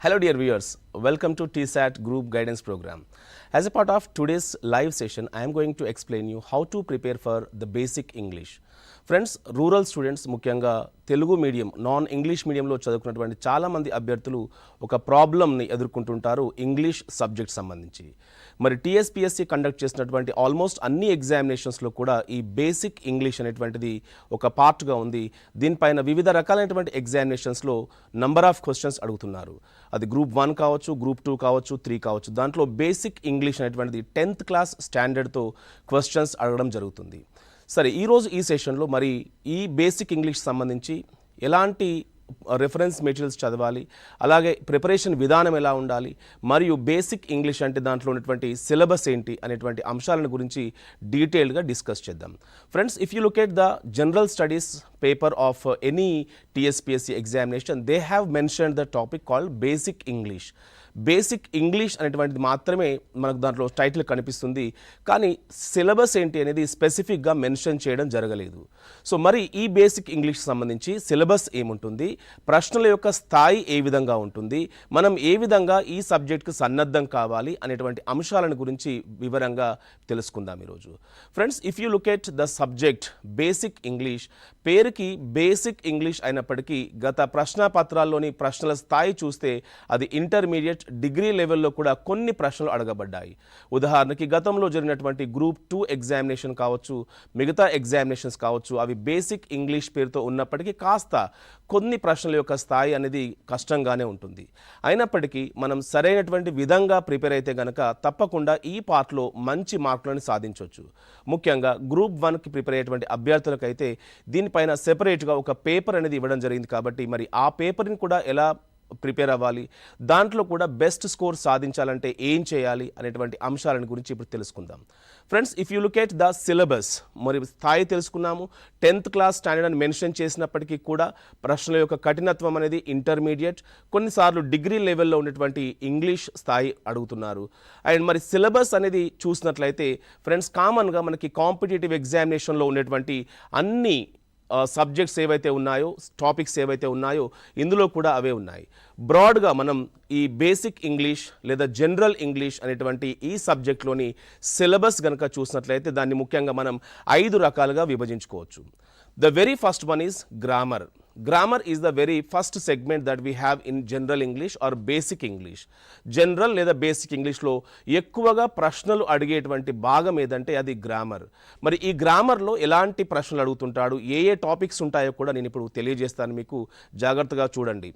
Hello dear viewers, welcome to TSAT group guidance program. As a part of today's live session, I am going to explain you how to prepare for the basic English. Friends, rural students ముఖ్యంగా Telugu medium non English మీడియంలో చదువుకున్నటువంటి చాలామంది అభ్యర్థులు ఒక ప్రాబ్లమ్ని ఎదుర్కొంటుంటారు English subject సంబంధించి. మరి TSPSC conduct చేసినటువంటి ఆల్మోస్ట్ అన్ని ఎగ్జామినేషన్స్లో కూడా ఈ బేసిక్ ఇంగ్లీష్ అనేటువంటిది ఒక పార్ట్గా ఉంది. దీనిపైన వివిధ రకాలైనటువంటి ఎగ్జామినేషన్స్లో నంబర్ ఆఫ్ క్వశ్చన్స్ అడుగుతున్నారు. అది గ్రూప్ 1 కావచ్చు, గ్రూప్ 2 కావచ్చు, 3 కావచ్చు. దాంట్లో బేసిక్ ఇంగ్లీష్ అనేటువంటిది 10th క్లాస్ స్టాండర్డ్తో క్వశ్చన్స్ అడగడం జరుగుతుంది. సరే, ఈరోజు ఈ సెషన్లో మరి ఈ బేసిక్ ఇంగ్లీష్ సంబంధించి ఎలాంటి రెఫరెన్స్ మెటీరియల్స్ చదవాలి, అలాగే ప్రిపరేషన్ విధానం ఎలా ఉండాలి, మరియు బేసిక్ ఇంగ్లీష్ అంటే దాంట్లో ఉన్నటువంటి సిలబస్ ఏంటి అనేటువంటి అంశాలను గురించి డీటెయిల్గా డిస్కస్ చేద్దాం. Friends, if you look at the general studies paper of any TSPSC examination, they have mentioned the topic called basic English. Basic English అనేటువంటిది మాత్రమే మనకు దాంట్లో టైటిల్ కనిపిస్తుంది, కానీ సిలబస్ ఏంటి అనేది స్పెసిఫిక్గా మెన్షన్ చేయడం జరగలేదు. సో మరి ఈ బేసిక్ ఇంగ్లీష్ సంబంధించి సిలబస్ ఏముంటుంది, ప్రశ్నల యొక్క స్థాయి ఏ విధంగా ఉంటుంది, మనం ఏ విధంగా ఈ సబ్జెక్ట్కి సన్నద్ధం కావాలి అనేటువంటి అంశాలను గురించి వివరంగా తెలుసుకుందాం ఈరోజు. Friends, if you look at the subject basic English, పేరుకి బేసిక్ ఇంగ్లీష్ అయినప్పటికీ గత ప్రశ్నపత్రాల్లోని ప్రశ్నల స్థాయి చూస్తే అది ఇంటర్మీడియట్, డిగ్రీ లెవెల్లో కూడా కొన్ని ప్రశ్నలు అడగబడ్డాయి. ఉదాహరణకి గతంలో జరిగినటువంటి గ్రూప్ 2 ఎగ్జామినేషన్ కావచ్చు, మిగతా ఎగ్జామినేషన్స్ కావచ్చు, అవి బేసిక్ ఇంగ్లీష్ పేరుతో ఉన్నప్పటికీ కాస్త కొన్ని ప్రశ్నల యొక్క స్థాయి అనేది కష్టంగానే ఉంటుంది. అయినప్పటికీ మనం సరైనటువంటి విధంగా ప్రిపేర్ అయితే గనక తప్పకుండా ఈ పార్ట్లో మంచి మార్కులను సాధించవచ్చు. ముఖ్యంగా గ్రూప్ 1కి ప్రిపేర్ అయ్యేటువంటి అభ్యర్థులకైతే దీనిపైన సెపరేట్గా ఒక పేపర్ అనేది ఇవ్వడం జరిగింది. కాబట్టి మరి ఆ పేపర్ని కూడా ఎలా ప్రిపేర్ అవ్వాలి, దాంట్లో కూడా బెస్ట్ స్కోర్ సాధించాలంటే ఏం చేయాలి అనేటువంటి అంశాలను గురించి ఇప్పుడు తెలుసుకుందాం. Friends, if you look at the syllabus, మరి స్థాయి తెలుసుకున్నాము. 10th క్లాస్ స్టాండర్డ్ అని మెన్షన్ చేసినప్పటికీ కూడా ప్రశ్నల యొక్క కఠినత్వం అనేది ఇంటర్మీడియట్, కొన్నిసార్లు డిగ్రీ లెవెల్లో ఉన్నటువంటి ఇంగ్లీష్ స్థాయి అడుగుతున్నారు. అండ్ మరి సిలబస్ అనేది చూసినట్లయితే ఫ్రెండ్స్, కామన్గా మనకి కాంపిటేటివ్ ఎగ్జామినేషన్లో ఉన్నటువంటి అన్ని సబ్జెక్ట్స్ ఏవైతే ఉన్నాయో, టాపిక్స్ ఏవైతే ఉన్నాయో ఇందులో కూడా అవే ఉన్నాయి. బ్రాడ్గా మనం ఈ బేసిక్ ఇంగ్లీష్ లేదా జనరల్ ఇంగ్లీష్ అనేటువంటి ఈ సబ్జెక్ట్లోని సిలబస్ కనుక చూసినట్లయితే దాన్ని ముఖ్యంగా మనం 5 రకాలుగా విభజించుకోవచ్చు. The very first one is grammar. Grammar is the very first segment that we have in general English or basic English. General లేదా basic Englishలో ఎక్కువగా ప్రశ్నలు అడిగేటువంటి భాగం ఏదంటే అది గ్రామర్. మరి ఈ గ్రామర్లో ఎలాంటి ప్రశ్నలు అడుగుతుంటాడు, ఏ ఏ టాపిక్స్ ఉంటాయో కూడా నేను ఇప్పుడు తెలియజేస్తాను, మీకు జాగ్రత్తగా చూడండి.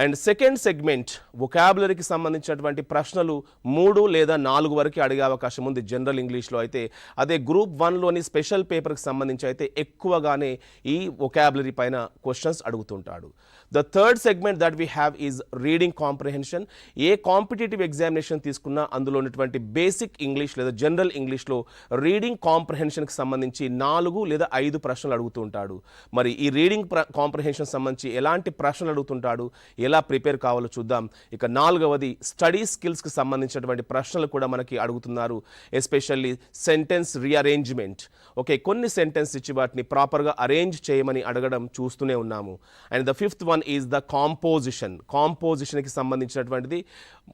అండ్ సెకండ్ సెగ్మెంట్ వొకాబులరీకి సంబంధించినటువంటి ప్రశ్నలు 3 లేదా 4 వరకు అడిగే అవకాశం ఉంది జనరల్ ఇంగ్లీష్లో అయితే. అదే గ్రూప్ 1లోని స్పెషల్ పేపర్కి సంబంధించి అయితే ఎక్కువగానే ఈ వొకాబులరీ పైన క్వశ్చన్స్ అడుగుతుంటాడు. The third segment that we have is reading comprehension. ఏ కాంపిటేటివ్ ఎగ్జామినేషన్ తీసుకున్నా అందులో ఉన్నటువంటి బేసిక్ ఇంగ్లీష్ లేదా జనరల్ ఇంగ్లీష్లో రీడింగ్ కాంప్రిహెన్షన్కి సంబంధించి 4 లేదా 5 ప్రశ్నలు అడుగుతూ ఉంటాడు. మరి ఈ రీడింగ్ కాంప్రిహెన్షన్ సంబంధించి ఎలాంటి ప్రశ్నలు అడుగుతుంటాడు, ఎలా ప్రిపేర్ కావాలో చూద్దాం. ఇక 4వది స్టడీ స్కిల్స్కి సంబంధించినటువంటి ప్రశ్నలు కూడా మనకి అడుగుతున్నారు. Especially sentence rearrangement. ఓకే, కొన్ని సెంటెన్స్ ఇచ్చి వాటిని ప్రాపర్గా అరేంజ్ చేయమని అడగడం చూస్తూనే ఉన్నాము. And the 5th one is the composition. కాంపోజిషన్కి సంబంధించినటువంటిది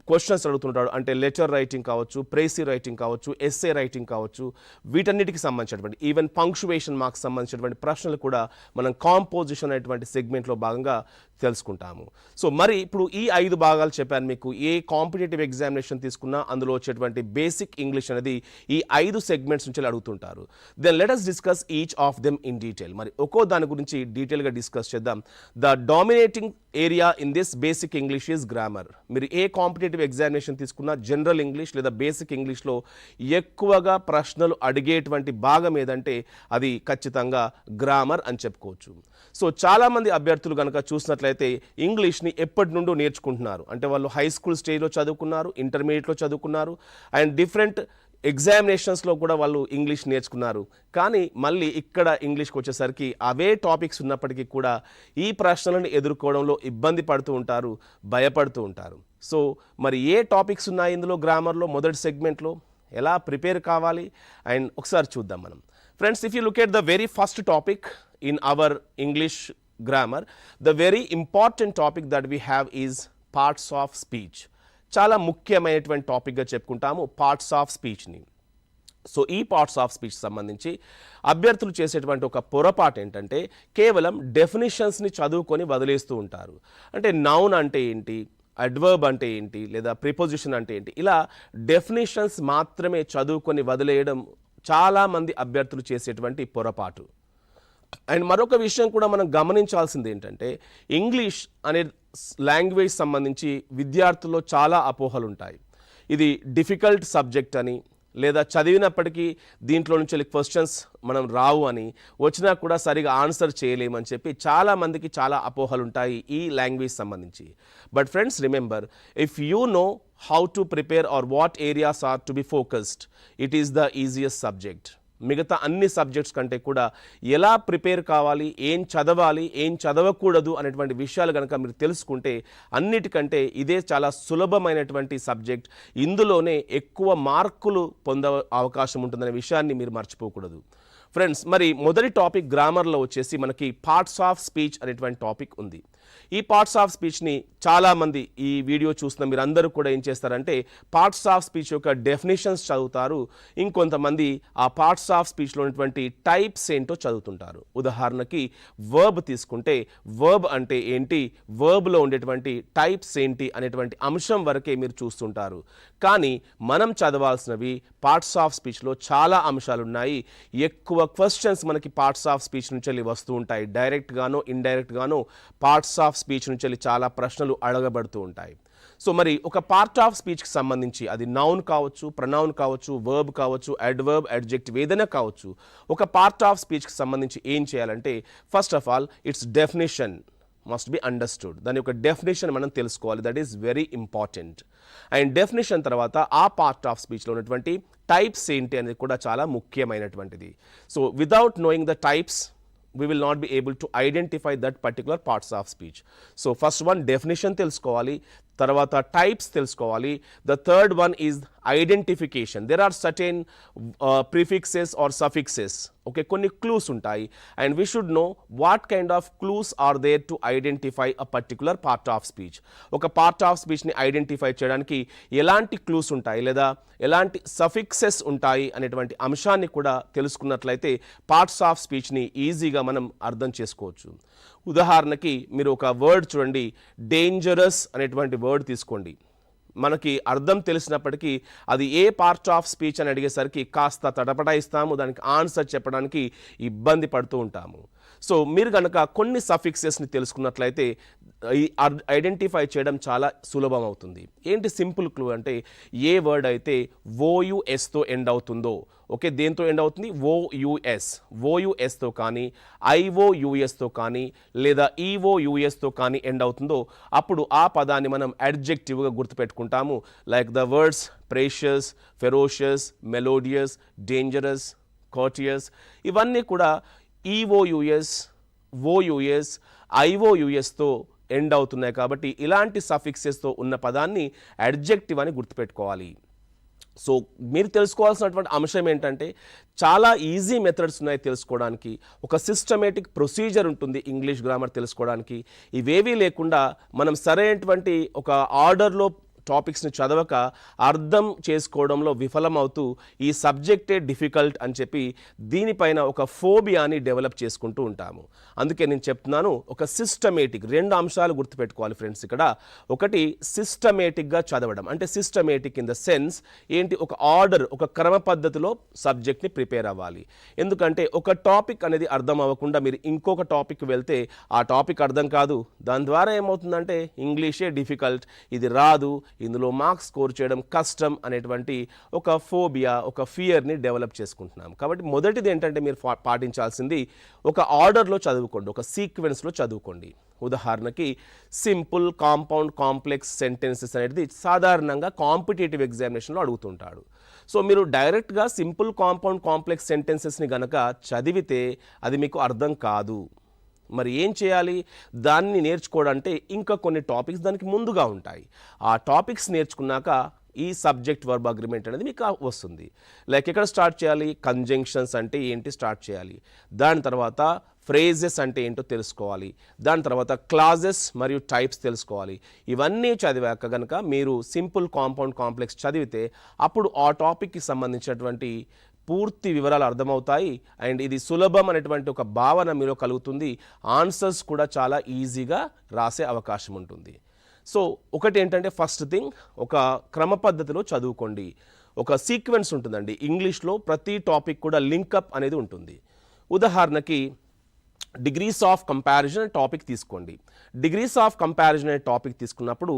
క్వశ్చన్స్ అడుగుతుంటాడు. అంటే లెటర్ రైటింగ్ కావచ్చు, ప్రేసీ రైటింగ్ కావచ్చు, ఎస్సే రైటింగ్ కావచ్చు, వీటన్నిటికి సంబంధించినటువంటి ఈవెన్ పంక్చువేషన్ మార్క్స్ సంబంధించినటువంటి ప్రశ్నలు కూడా మనం కాంపోజిషన్ అనేటువంటి సెగ్మెంట్లో భాగంగా తెలుసుకుంటాము. సో మరి ఇప్పుడు ఈ 5 భాగాలు చెప్పాను మీకు. ఏ కాంపిటేటివ్ ఎగ్జామినేషన్ తీసుకున్నా అందులో వచ్చేటువంటి బేసిక్ ఇంగ్లీష్ అనేది ఈ 5 సెగ్మెంట్స్ నుంచి అడుగుతుంటారు. Then let us discuss each of them in detail. మరి ఒక్కో దాని గురించి డీటెయిల్గా డిస్కస్ చేద్దాం. The dominating area in this basic English is grammar. మీరు ఏ కాంపిటేటివ్ ఎగ్జామినేషన్ తీసుకున్నా జనరల్ ఇంగ్లీష్ లేదా బేసిక్ ఇంగ్లీష్లో ఎక్కువగా ప్రశ్నలు అడిగేటువంటి భాగం ఏదంటే అది ఖచ్చితంగా గ్రామర్ అని చెప్పుకోవచ్చు. సో చాలామంది అభ్యర్థులు కనుక చూసినట్లయితే ఇంగ్లీష్ని ఎప్పటి నుండో నేర్చుకుంటున్నారు. అంటే వాళ్ళు హై స్కూల్ స్టేజ్లో చదువుకున్నారు, ఇంటర్మీడియట్లో చదువుకున్నారు, అండ్ డిఫరెంట్ ఎగ్జామినేషన్స్లో కూడా వాళ్ళు ఇంగ్లీష్ నేర్చుకున్నారు. కానీ మళ్ళీ ఇక్కడ ఇంగ్లీష్కి వచ్చేసరికి అవే టాపిక్స్ ఉన్నప్పటికీ కూడా ఈ ప్రశ్నలను ఎదుర్కోవడంలో ఇబ్బంది పడుతూ ఉంటారు, భయపడుతూ ఉంటారు. సో మరి ఏ టాపిక్స్ ఉన్నాయి ఇందులో గ్రామర్లో మొదటి సెగ్మెంట్లో, ఎలా ప్రిపేర్ కావాలి అండ్ ఒకసారి చూద్దాం మనం. Friends, if you look at the very first topic in our English grammar, the very important topic that we have is parts of speech. చాలా ముఖ్యమైనటువంటి టాపిక్గా చెప్పుకుంటాము పార్ట్స్ ఆఫ్ స్పీచ్ని. సో ఈ పార్ట్స్ ఆఫ్ స్పీచ్ సంబంధించి అభ్యర్థులు చేసేటువంటి ఒక పొరపాటు ఏంటంటే కేవలం డెఫినిషన్స్ని చదువుకొని వదిలేస్తూ ఉంటారు. అంటే నౌన్ అంటే ఏంటి, అడ్వర్బ్ అంటే ఏంటి, లేదా ప్రిపోజిషన్ అంటే ఏంటి, ఇలా డెఫినిషన్స్ మాత్రమే చదువుకొని వదిలేయడం చాలామంది అభ్యర్థులు చేసేటువంటి పొరపాటు. అండ్ మరొక విషయం కూడా మనం గమనించాల్సింది ఏంటంటే ఇంగ్లీష్ అనే లాంగ్వేజ్ సంబంధించి విద్యార్థుల్లో చాలా అపోహలు ఉంటాయి. ఇది డిఫికల్ట్ సబ్జెక్ట్ అని, లేదా చదివినప్పటికీ దీంట్లో నుంచి క్వశ్చన్స్ మనం రావు అని, వచ్చినా కూడా సరిగా ఆన్సర్ చేయలేమని చెప్పి చాలామందికి చాలా అపోహలు ఉంటాయి ఈ లాంగ్వేజ్ సంబంధించి. But friends remember, if you know how to prepare or what areas are to be focused, it is the easiest subject. మిగతా అన్ని సబ్జెక్ట్స్ కంటే కూడా ఎలా ప్రిపేర్ కావాలి, ఏం చదవాలి, ఏం చదవకూడదు అనేటువంటి విషయాలు కనుక మీరు తెలుసుకుంటే అన్నిటికంటే ఇదే చాలా సులభమైనటువంటి సబ్జెక్ట్. ఇందులోనే ఎక్కువ మార్కులు పొందే అవకాశం ఉంటుందనే విషయాన్ని మీరు మర్చిపోకూడదు. ఫ్రెండ్స్, మరి మొదటి టాపిక్ గ్రామర్లో వచ్చేసి మనకి పార్ట్స్ ఆఫ్ స్పీచ్ అనేటువంటి టాపిక్ ఉంది. ఈ పార్ట్స్ ఆఫ్ స్పీచ్ని చాలామంది ఈ వీడియో చూస్తున్న మీరు అందరూ కూడా ఏం చేస్తారంటే పార్ట్స్ ఆఫ్ స్పీచ్ యొక్క డెఫినేషన్స్ చదువుతారు. ఇంకొంతమంది ఆ పార్ట్స్ ఆఫ్ స్పీచ్లో ఉన్నటువంటి టైప్స్ ఏంటో చదువుతుంటారు. ఉదాహరణకి వర్బ్ తీసుకుంటే వర్బ్ అంటే ఏంటి, వర్బ్లో ఉండేటువంటి టైప్స్ ఏంటి అనేటువంటి అంశం వరకే మీరు చూస్తుంటారు. కానీ మనం చదవాల్సినవి పార్ట్స్ ఆఫ్ స్పీచ్లో చాలా అంశాలు ఉన్నాయి. ఎక్కువ క్వశ్చన్స్ మనకి పార్ట్స్ ఆఫ్ స్పీచ్ నుంచి వెళ్ళి వస్తూ ఉంటాయి. డైరెక్ట్గానో ఇండైరెక్ట్గానో పార్ట్స్ ఆఫ్ స్పీచ్ నుంచి వెళ్ళి చాలా ప్రశ్నలు అడగబడుతూ ఉంటాయి. సో మరి ఒక పార్ట్ ఆఫ్ స్పీచ్కి సంబంధించి అది నౌన్ కావచ్చు, ప్రొనౌన్ కావచ్చు, వర్బ్ కావచ్చు, అడ్వర్బ్, అడ్జెక్టివ్ ఏదైనా కావచ్చు, ఒక పార్ట్ ఆఫ్ స్పీచ్కి సంబంధించి ఏం చేయాలంటే first of all it's definition must be understood. దాని యొక్క డెఫినేషన్ మనం తెలుసుకోవాలి. That is very important. And definition తర్వాత ఆ పార్ట్ ఆఫ్ స్పీచ్లో ఉన్నటువంటి టైప్స్ ఏంటి అనేది కూడా చాలా ముఖ్యమైనటువంటిది. So without knowing the types we will not be able to identify that particular parts of speech. So first one definition తెలుసుకోవాలి, తర్వాత టైప్స్ తెలుసుకోవాలి. The third one is identification. There are certain prefixes or suffixes. Okay, కొన్ని clues ఉంటాయి and we should know what kind of clues are there to identify a particular part of speech. ఒక part of స్పీచ్ని identify చేయడానికి ఎలాంటి clues ఉంటాయి లేదా ఎలాంటి suffixes ఉంటాయి అనేటువంటి అంశాన్ని కూడా తెలుసుకున్నట్లయితే పార్ట్స్ ఆఫ్ స్పీచ్ని ఈజీగా మనం అర్థం చేసుకోవచ్చు. ఉదాహరణకి మీరు ఒక వర్డ్ చూడండి, డేంజరస్ అనేటువంటి వర్డ్ తీసుకోండి. మనకి అర్థం తెలిసినప్పటికీ అది ఏ పార్ట్ ఆఫ్ స్పీచ్ అని అడిగేసరికి కాస్త తటపటాయిస్తాము, దానికి ఆన్సర్ చెప్పడానికి ఇబ్బంది పడుతూ ఉంటాము. సో మీరు కనుక కొన్ని సఫిక్సెస్ని తెలుసుకున్నట్లయితే ఐడెంటిఫై చేయడం చాలా సులభం అవుతుంది. ఏంటి సింపుల్ క్లూ అంటే ఏ వర్డ్ అయితే ఓయుఎస్తో ఎండ్ అవుతుందో, ఓకే, దేంతో ఎండ్ అవుతుంది, ఓయుఎస్తో కానీ ఐఓయుఎస్తో కానీ లేదా ఈఓయుఎస్తో కానీ ఎండ్ అవుతుందో అప్పుడు ఆ పదాన్ని మనం అడ్జెక్టివ్గా గుర్తుపెట్టుకుంటాము. Like the words precious, ferocious, melodious, dangerous, courteous, ఇవన్నీ కూడా ఈఓయుఎస్, ఓయుఎస్, ఐఓయుఎస్తో ఎండ్ అవుతున్నాయి. కాబట్టి ఇలాంటి సఫిక్సెస్తో ఉన్న పదాన్ని అడ్జెక్టివ్ అని గుర్తుపెట్టుకోవాలి. సో మీరు తెలుసుకోవాల్సినటువంటి అంశం ఏంటంటే చాలా ఈజీ మెథడ్స్ ఉన్నాయి తెలుసుకోవడానికి. ఒక సిస్టమేటిక్ ప్రొసీజర్ ఉంటుంది ఇంగ్లీష్ గ్రామర్ తెలుసుకోవడానికి. ఇవేవీ లేకుండా మనం సరైనటువంటి ఒక ఆర్డర్లో టాపిక్స్ని చదవక అర్థం చేసుకోవడంలో విఫలమవుతూ ఈ సబ్జెక్టే డిఫికల్ట్ అని చెప్పి దీనిపైన ఒక ఫోబియాని డెవలప్ చేసుకుంటూ ఉంటాము. అందుకే నేను చెప్తున్నాను, ఒక సిస్టమేటిక్, రెండు అంశాలు గుర్తుపెట్టుకోవాలి ఫ్రెండ్స్ ఇక్కడ. ఒకటి సిస్టమేటిక్గా చదవడం, అంటే సిస్టమేటిక్ ఇన్ ద సెన్స్ ఏంటి, ఒక ఆర్డర్, ఒక క్రమ పద్ధతిలో సబ్జెక్ట్ని ప్రిపేర్ అవ్వాలి. ఎందుకంటే ఒక టాపిక్ అనేది అర్థం అవ్వకుండా మీరు ఇంకొక టాపిక్ వెళ్తే ఆ టాపిక్ అర్థం కాదు. దాని ద్వారా ఏమవుతుందంటే ఇంగ్లీషే డిఫికల్ట్, ఇది రాదు, ఇందులో మార్క్స్ స్కోర్ చేయడం కష్టం అనేటువంటి ఒక ఫోబియా, ఒక ఫియర్ని డెవలప్ చేసుకుంటున్నాం. కాబట్టి మొదటిది ఏంటంటే మీరు పాటించాల్సింది ఒక ఆర్డర్లో చదువుకోండి, ఒక సీక్వెన్స్లో చదువుకోండి. ఉదాహరణకి సింపుల్, కాంపౌండ్, కాంప్లెక్స్ సెంటెన్సెస్ అనేది సాధారణంగా కాంపిటేటివ్ ఎగ్జామినేషన్లో అడుగుతుంటాడు. సో మీరు డైరెక్ట్గా సింపుల్, కాంపౌండ్, కాంప్లెక్స్ సెంటెన్సెస్ని కనుక చదివితే అది మీకు అర్థం కాదు. మరి ఏం చేయాలి, దాన్ని నేర్చుకోవడంటే ఇంకా కొన్ని టాపిక్స్ దానికి ముందుగా ఉంటాయి. ఆ టాపిక్స్ నేర్చుకున్నాక ఈ సబ్జెక్ట్ వర్బ్ అగ్రిమెంట్ అనేది మీకు వస్తుంది. లైక్ ఎక్కడ స్టార్ట్ చేయాలి, కంజంక్షన్స్ అంటే ఏంటి స్టార్ట్ చేయాలి, దాని తర్వాత ఫ్రేజెస్ అంటే ఏంటో తెలుసుకోవాలి, దాని తర్వాత క్లాజెస్ మరియు టైప్స్ తెలుసుకోవాలి. ఇవన్నీ చదివాక కనుక మీరు సింపుల్ కాంపౌండ్ కాంప్లెక్స్ చదివితే అప్పుడు ఆ టాపిక్కి సంబంధించినటువంటి పూర్తి వివరాలు అర్థమవుతాయి. అండ్ ఇది సులభం అనేటువంటి ఒక భావన మీలో కలుగుతుంది. ఆన్సర్స్ కూడా చాలా ఈజీగా రాసే అవకాశం ఉంటుంది. సో ఒకటి ఏంటంటే ఫస్ట్ థింగ్, ఒక క్రమ పద్ధతిలో చదువుకోండి. ఒక సీక్వెన్స్ ఉంటుందండి ఇంగ్లీష్లో, ప్రతి టాపిక్ కూడా లింకప్ అనేది ఉంటుంది. ఉదాహరణకి డిగ్రీస్ ఆఫ్ కంపారిజన్ అనే టాపిక్ తీసుకోండి. డిగ్రీస్ ఆఫ్ కంపారిజన్ అనే టాపిక్ తీసుకున్నప్పుడు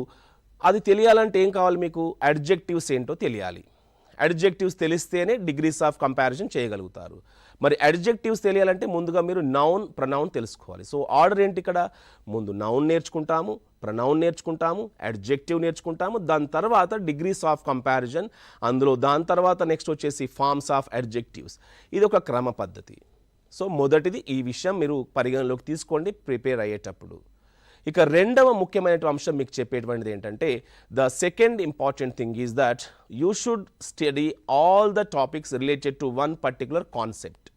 అది తెలియాలంటే ఏం కావాలి, మీకు అడ్జెక్టివ్స్ ఏంటో తెలియాలి. అడ్జెక్టివ్స్ తెలిస్తేనే డిగ్రీస్ ఆఫ్ కంపారిజన్ చేయగలుగుతారు. మరి అడ్జెక్టివ్స్ తెలియాలంటే ముందుగా మీరు నౌన్ ప్రనౌన్ తెలుసుకోవాలి. సో ఆర్డర్ ఏంటి ఇక్కడ, ముందు నౌన్ నేర్చుకుంటాము, ప్రనౌన్ నేర్చుకుంటాము, అడ్జెక్టివ్ నేర్చుకుంటాము, దాని తర్వాత డిగ్రీస్ ఆఫ్ కంపారిజన్, అందులో దాని తర్వాత నెక్స్ట్ వచ్చేసి ఫార్మ్స్ ఆఫ్ అడ్జెక్టివ్స్. ఇది ఒక క్రమ పద్ధతి. సో మొదటిది ఈ విషయం మీరు పరిగణలోకి తీసుకోండి ప్రిపేర్ అయ్యేటప్పుడు. ఇక రెండవ ముఖ్యమైన అంశం మీకు చెప్పేటువంటిది ఏంటంటే, the second important thing is that you should study all the topics related to one particular concept.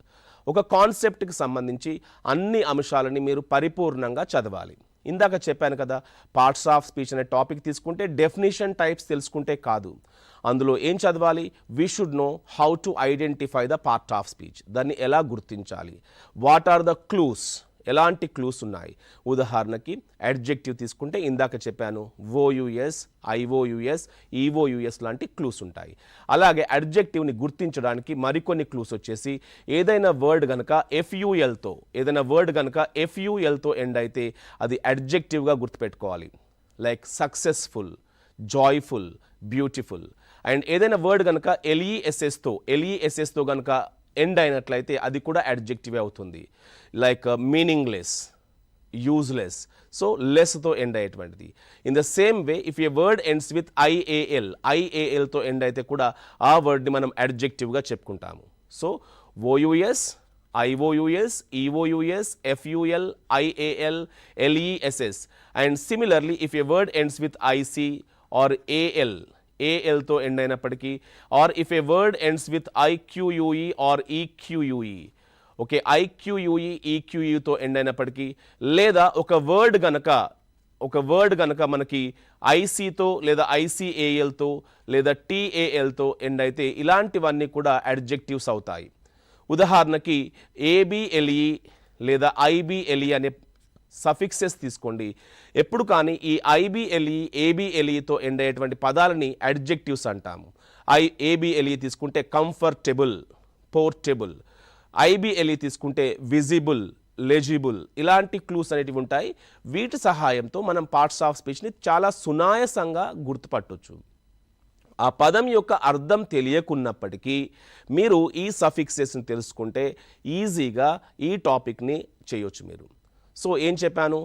ఒక కాన్సెప్ట్కి సంబంధించి అన్ని అంశాలని మీరు పరిపూర్ణంగా చదవాలి. ఇందాక చెప్పాను కదా, పార్ట్స్ ఆఫ్ స్పీచ్ అనే టాపిక్ తీసుకుంటే డెఫినిషన్ టైప్స్ తెలుసుకుంటే కాదు, అందులో ఏం చదవాలి, we should no how to identify the part of speech, దాన్ని ఎలా గుర్తించాలి, వాట్ ఆర్ ద క్లూస్, ఎలాంటి క్లూస్ ఉన్నాయి. ఉదాహరణకి అడ్జెక్టివ్ తీసుకుంటే ఇందాక చెప్పాను ఓయుఎస్, ఐఓయుఎస్, ఈఓయుఎస్ లాంటి క్లూస్ ఉంటాయి. అలాగే అడ్జెక్టివ్ని గుర్తించడానికి మరికొన్ని క్లూస్ వచ్చేసి, ఏదైనా వర్డ్ కనుక ఎఫ్యుఎల్తో ఎండ్ అయితే అది అడ్జెక్టివ్గా గుర్తుపెట్టుకోవాలి. Like successful, joyful, beautiful. And ఏదైనా వర్డ్ కనుక ఎల్ఈఎస్ఎస్తో కనుక ఎండ్ అయినట్లయితే అది కూడా అడ్జెక్టివ్ అవుతుంది. లైక్ మీనింగ్లెస్, యూజ్లెస్, సో లెస్తో ఎండ్ అయ్యేటువంటిది. In the same way if a word ends with ఐఏఎల్తో ఎండ్ అయితే కూడా ఆ వర్డ్ని మనం అడ్జెక్టివ్గా చెప్పుకుంటాము. So OUS, IOUS, EOUS, FUL, IAL, LESS. And similarly if a word ends with IC or ఏఎల్తో ఎండ్ అయినప్పటికీ, or if a word ends with ఐక్యూయుఈ are ఈక్యూయుఈ, okay, ఐక్యూయుఈ, ఈక్యూయుతో end అయినప్పటికీ, లేదా ఒక వర్డ్ గనక మనకి ఐసీతో లేదా ఐసిఏఎల్తో లేదా టీఏఎల్తో ఎండ్ అయితే ఇలాంటివన్నీ కూడా అడ్జెక్టివ్స్ అవుతాయి. ఉదాహరణకి ఏబిఎల్ఈ లేదా ఐబిఎల్ఈ అనే సఫిక్సెస్ తీసుకోండి. ఎప్పుడు కానీ ఈ ఐబిఎల్ఈ, ఏబిఎల్ఈతో ఎండ్ అయ్యేటువంటి పదాలని అడ్జెక్టివ్స్ అంటాము. ఏబిఎల్ఈ తీసుకుంటే కంఫర్టబుల్, పోర్టబుల్. ఐబిఎల్ఈ తీసుకుంటే విజిబుల్, లెజిబుల్. ఇలాంటి క్లూస్ అనేటివి ఉంటాయి. వీటి సహాయంతో మనం పార్ట్స్ ఆఫ్ స్పీచ్ని చాలా సునాయాసంగా గుర్తుపట్టొచ్చు. ఆ పదం యొక్క అర్థం తెలియకున్నప్పటికీ మీరు ఈ సఫిక్సెస్ని తెలుసుకుంటే ఈజీగా ఈ టాపిక్ని చేయొచ్చు మీరు. సో ఏం చెప్పాను,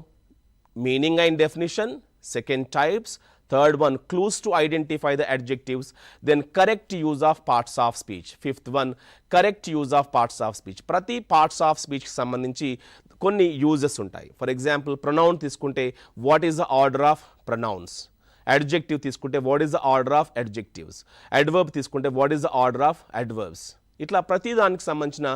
meaning and definition, second types, third one clues to identify the adjectives, then correct use of parts of speech, fifth one correct use of parts of speech. ప్రతి పార్ట్స్ ఆఫ్ స్పీచ్కి సంబంధించి కొన్ని యూజెస్ ఉంటాయి. For example pronoun తీసుకుంటే what is the order of pronouns, adjective తీసుకుంటే what is the order of adjectives, adverb తీసుకుంటే what is the order of adverbs. ఇట్లా ప్రతి దానికి సంబంధించిన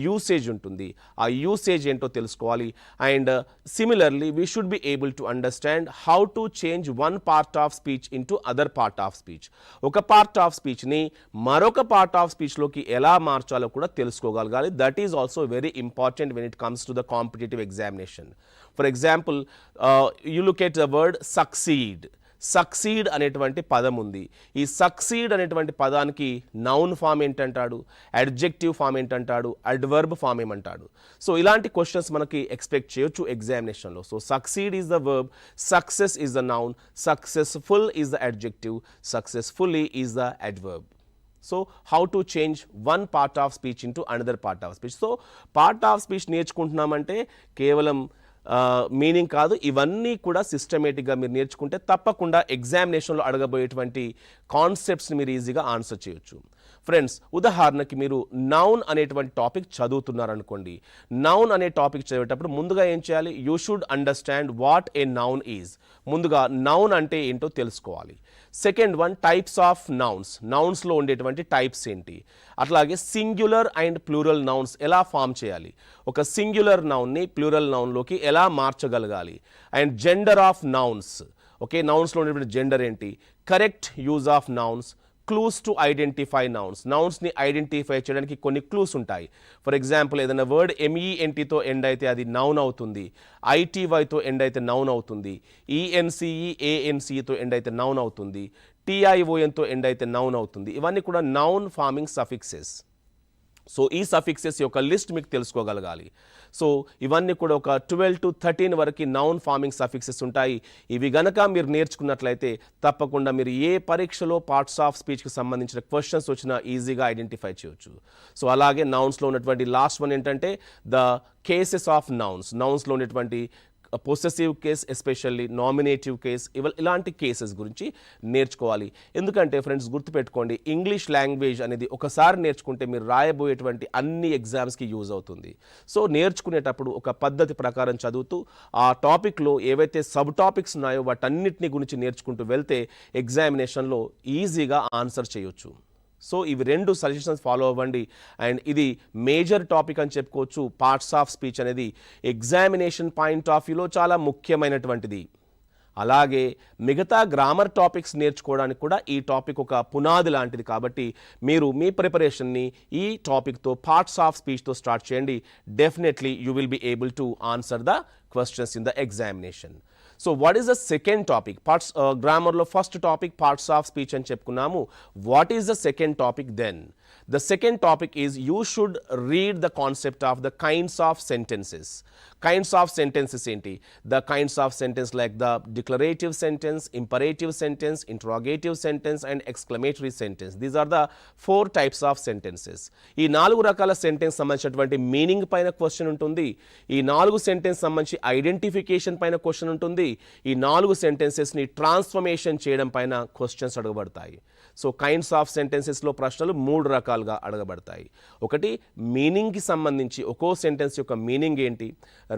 యూసేజ్ ఉంటుంది. ఆ యూసేజ్ ఏంటో తెలుసుకోవాలి. And similarly we should be able to understand how to change one part of speech into other part of speech. ఒక పార్ట్ ఆఫ్ స్పీచ్ని మరొక పార్ట్ ఆఫ్ స్పీచ్లోకి ఎలా మార్చాలో కూడా తెలుసుకోగలగాలి. That is also very important when it comes to the competitive examination. For example you look at the word succeed అనేటువంటి పదం ఉంది. ఈ సక్సీడ్ అనేటువంటి పదానికి నౌన్ ఫామ్ ఏంటంటాడు, అడ్జెక్టివ్ ఫామ్ ఏంటంటాడు, అడ్వర్బ్ ఫామ్ ఏమంటాడు. సో ఇలాంటి క్వశ్చన్స్ మనకి ఎక్స్పెక్ట్ చేయొచ్చు ఎగ్జామినేషన్లో. So succeed is the verb, success is the noun, successful is the adjective, successfully is the adverb. So how to change one part of speech into another part of speech. So part of speech నేర్చుకుంటున్నామంటే కేవలం meaning కాదు, ఇవన్నీ కూడా సిస్టమేటిక్గా మీరు నేర్చుకుంటే తప్పకుండా ఎగ్జామినేషన్లో అడగబోయేటువంటి కాన్సెప్ట్స్ని మీరు ఈజీగా ఆన్సర్ చేయొచ్చు. ఫ్రెండ్స్ ఉదాహరణకి మీరు నౌన్ అనేటువంటి టాపిక్ చదువుతున్నారనుకోండి. నౌన్ అనే టాపిక్ చదివేటప్పుడు ముందుగా ఏం చేయాలి? You should understand what a noun is. ముందుగా నౌన్ అంటే ఏంటో తెలుసుకోవాలి. Second one, types of nouns. నౌన్స్లో ఉండేటువంటి టైప్స్ ఏంటి, అట్లాగే సింగ్యులర్ అండ్ ప్లూరల్ నౌన్స్ ఎలా ఫామ్ చేయాలి, ఒక సింగ్యులర్ నౌన్ని ప్లూరల్ నౌన్లోకి ఎలా మార్చగలగాలి, and gender of nouns. Okay, నౌన్స్లో ఉండేటువంటి జెండర్ ఏంటి, correct use of nouns, clues to identify nouns. నౌన్స్ని ఐడెంటిఫై చేయడానికి కొన్ని క్లూస్ ఉంటాయి. ఫర్ ఎగ్జాంపుల్ ఏదైనా వర్డ్ MENTతో ఎండ్ అయితే అది నౌన్ అవుతుంది, ITYతో ఎండ్ అయితే నౌన్ అవుతుంది, ENCE-ANCEతో ఎండ్ అయితే నౌన్ అవుతుంది, TIONతో ఎండ్ అయితే నౌన్ అవుతుంది. ఇవన్నీ కూడా నౌన్ ఫార్మింగ్ సఫిక్సెస్. సో ఈ సఫిక్సెస్ యొక్క లిస్ట్ మీకు తెలుసుకోగలగాలి. సో ఇవన్నీ కూడా ఒక 12 to 13 వరకు నౌన్ ఫార్మింగ్ సఫిక్సెస్ ఉంటాయి. ఇవి గనక మీరు నేర్చుకున్నట్లయితే తప్పకుండా మీరు ఏ పరీక్షలో పార్ట్స్ ఆఫ్ స్పీచ్కి సంబంధించిన క్వశ్చన్స్ వచ్చినా ఈజీగా ఐడెంటిఫై చేయొచ్చు. సో అలాగే నౌన్స్లో ఉన్నటువంటి లాస్ట్ వన్ ఏంటంటే ద కేసెస్ ఆఫ్ నౌన్స్. నౌన్స్లో ఉన్నటువంటి possessive case, especially nominative case, ఇలాంటి కేసెస్ గురించి నేర్చుకోవాలి. ఎందుకంటే ఫ్రెండ్స్ గుర్తుపెట్టుకోండి, ఇంగ్లీష్ లాంగ్వేజ్ అనేది ఒకసారి నేర్చుకుంటే మీరు రాయబోయేటువంటి అన్ని ఎగ్జామ్స్కి యూజ్ అవుతుంది. సో నేర్చుకునేటప్పుడు ఒక పద్ధతి ప్రకారం చదువుతూ ఆ టాపిక్లో ఏవైతే సబ్ టాపిక్స్ ఉన్నాయో వాటన్నిటిని గురించి నేర్చుకుంటూ వెళ్తే ఎగ్జామినేషన్లో ఈజీగా ఆన్సర్ చేయొచ్చు. సో ఇవి రెండు సజెషన్స్ ఫాలో అవ్వండి. అండ్ ఇది మేజర్ టాపిక్ అని చెప్పుకోవచ్చు. పార్ట్స్ ఆఫ్ స్పీచ్ అనేది ఎగ్జామినేషన్ పాయింట్ ఆఫ్ వ్యూలో చాలా ముఖ్యమైనటువంటిది. అలాగే మిగతా గ్రామర్ టాపిక్స్ నేర్చుకోవడానికి కూడా ఈ టాపిక్ ఒక పునాది లాంటిది. కాబట్టి మీరు మీ ప్రిపరేషన్ని ఈ టాపిక్తో పార్ట్స్ ఆఫ్ స్పీచ్తో స్టార్ట్ చేయండి. Definitely you will be able to answer the questions in the examination. So what is the second topic? Parts గ్రామర్లో first topic parts of speech అని చెప్పుకున్నాము. What is the second topic then? The second topic is you should read the concept of the kinds of sentences. Kinds of sentences enti? The kinds of sentence like the declarative sentence, imperative sentence, interrogative sentence and exclamatory sentence. These are the 4 types of sentences. ఈ 4 రకాల sentence సంబంధించినటువంటి meaning పైన question ఉంటుంది. ఈ 4 sentence సంబంధించి identification పైన question ఉంటుంది. ఈ 4 సెంటెన్సెస్ని ట్రాన్స్ఫర్మేషన్ చేయడం పైన క్వశ్చన్స్ అడగబడతాయి. సో కైండ్స్ ఆఫ్ సెంటెన్సెస్లో ప్రశ్నలు 3 రకాలుగా అడగబడతాయి. ఒకటి మీనింగ్కి సంబంధించి ఒక్కో సెంటెన్స్ యొక్క మీనింగ్ ఏంటి,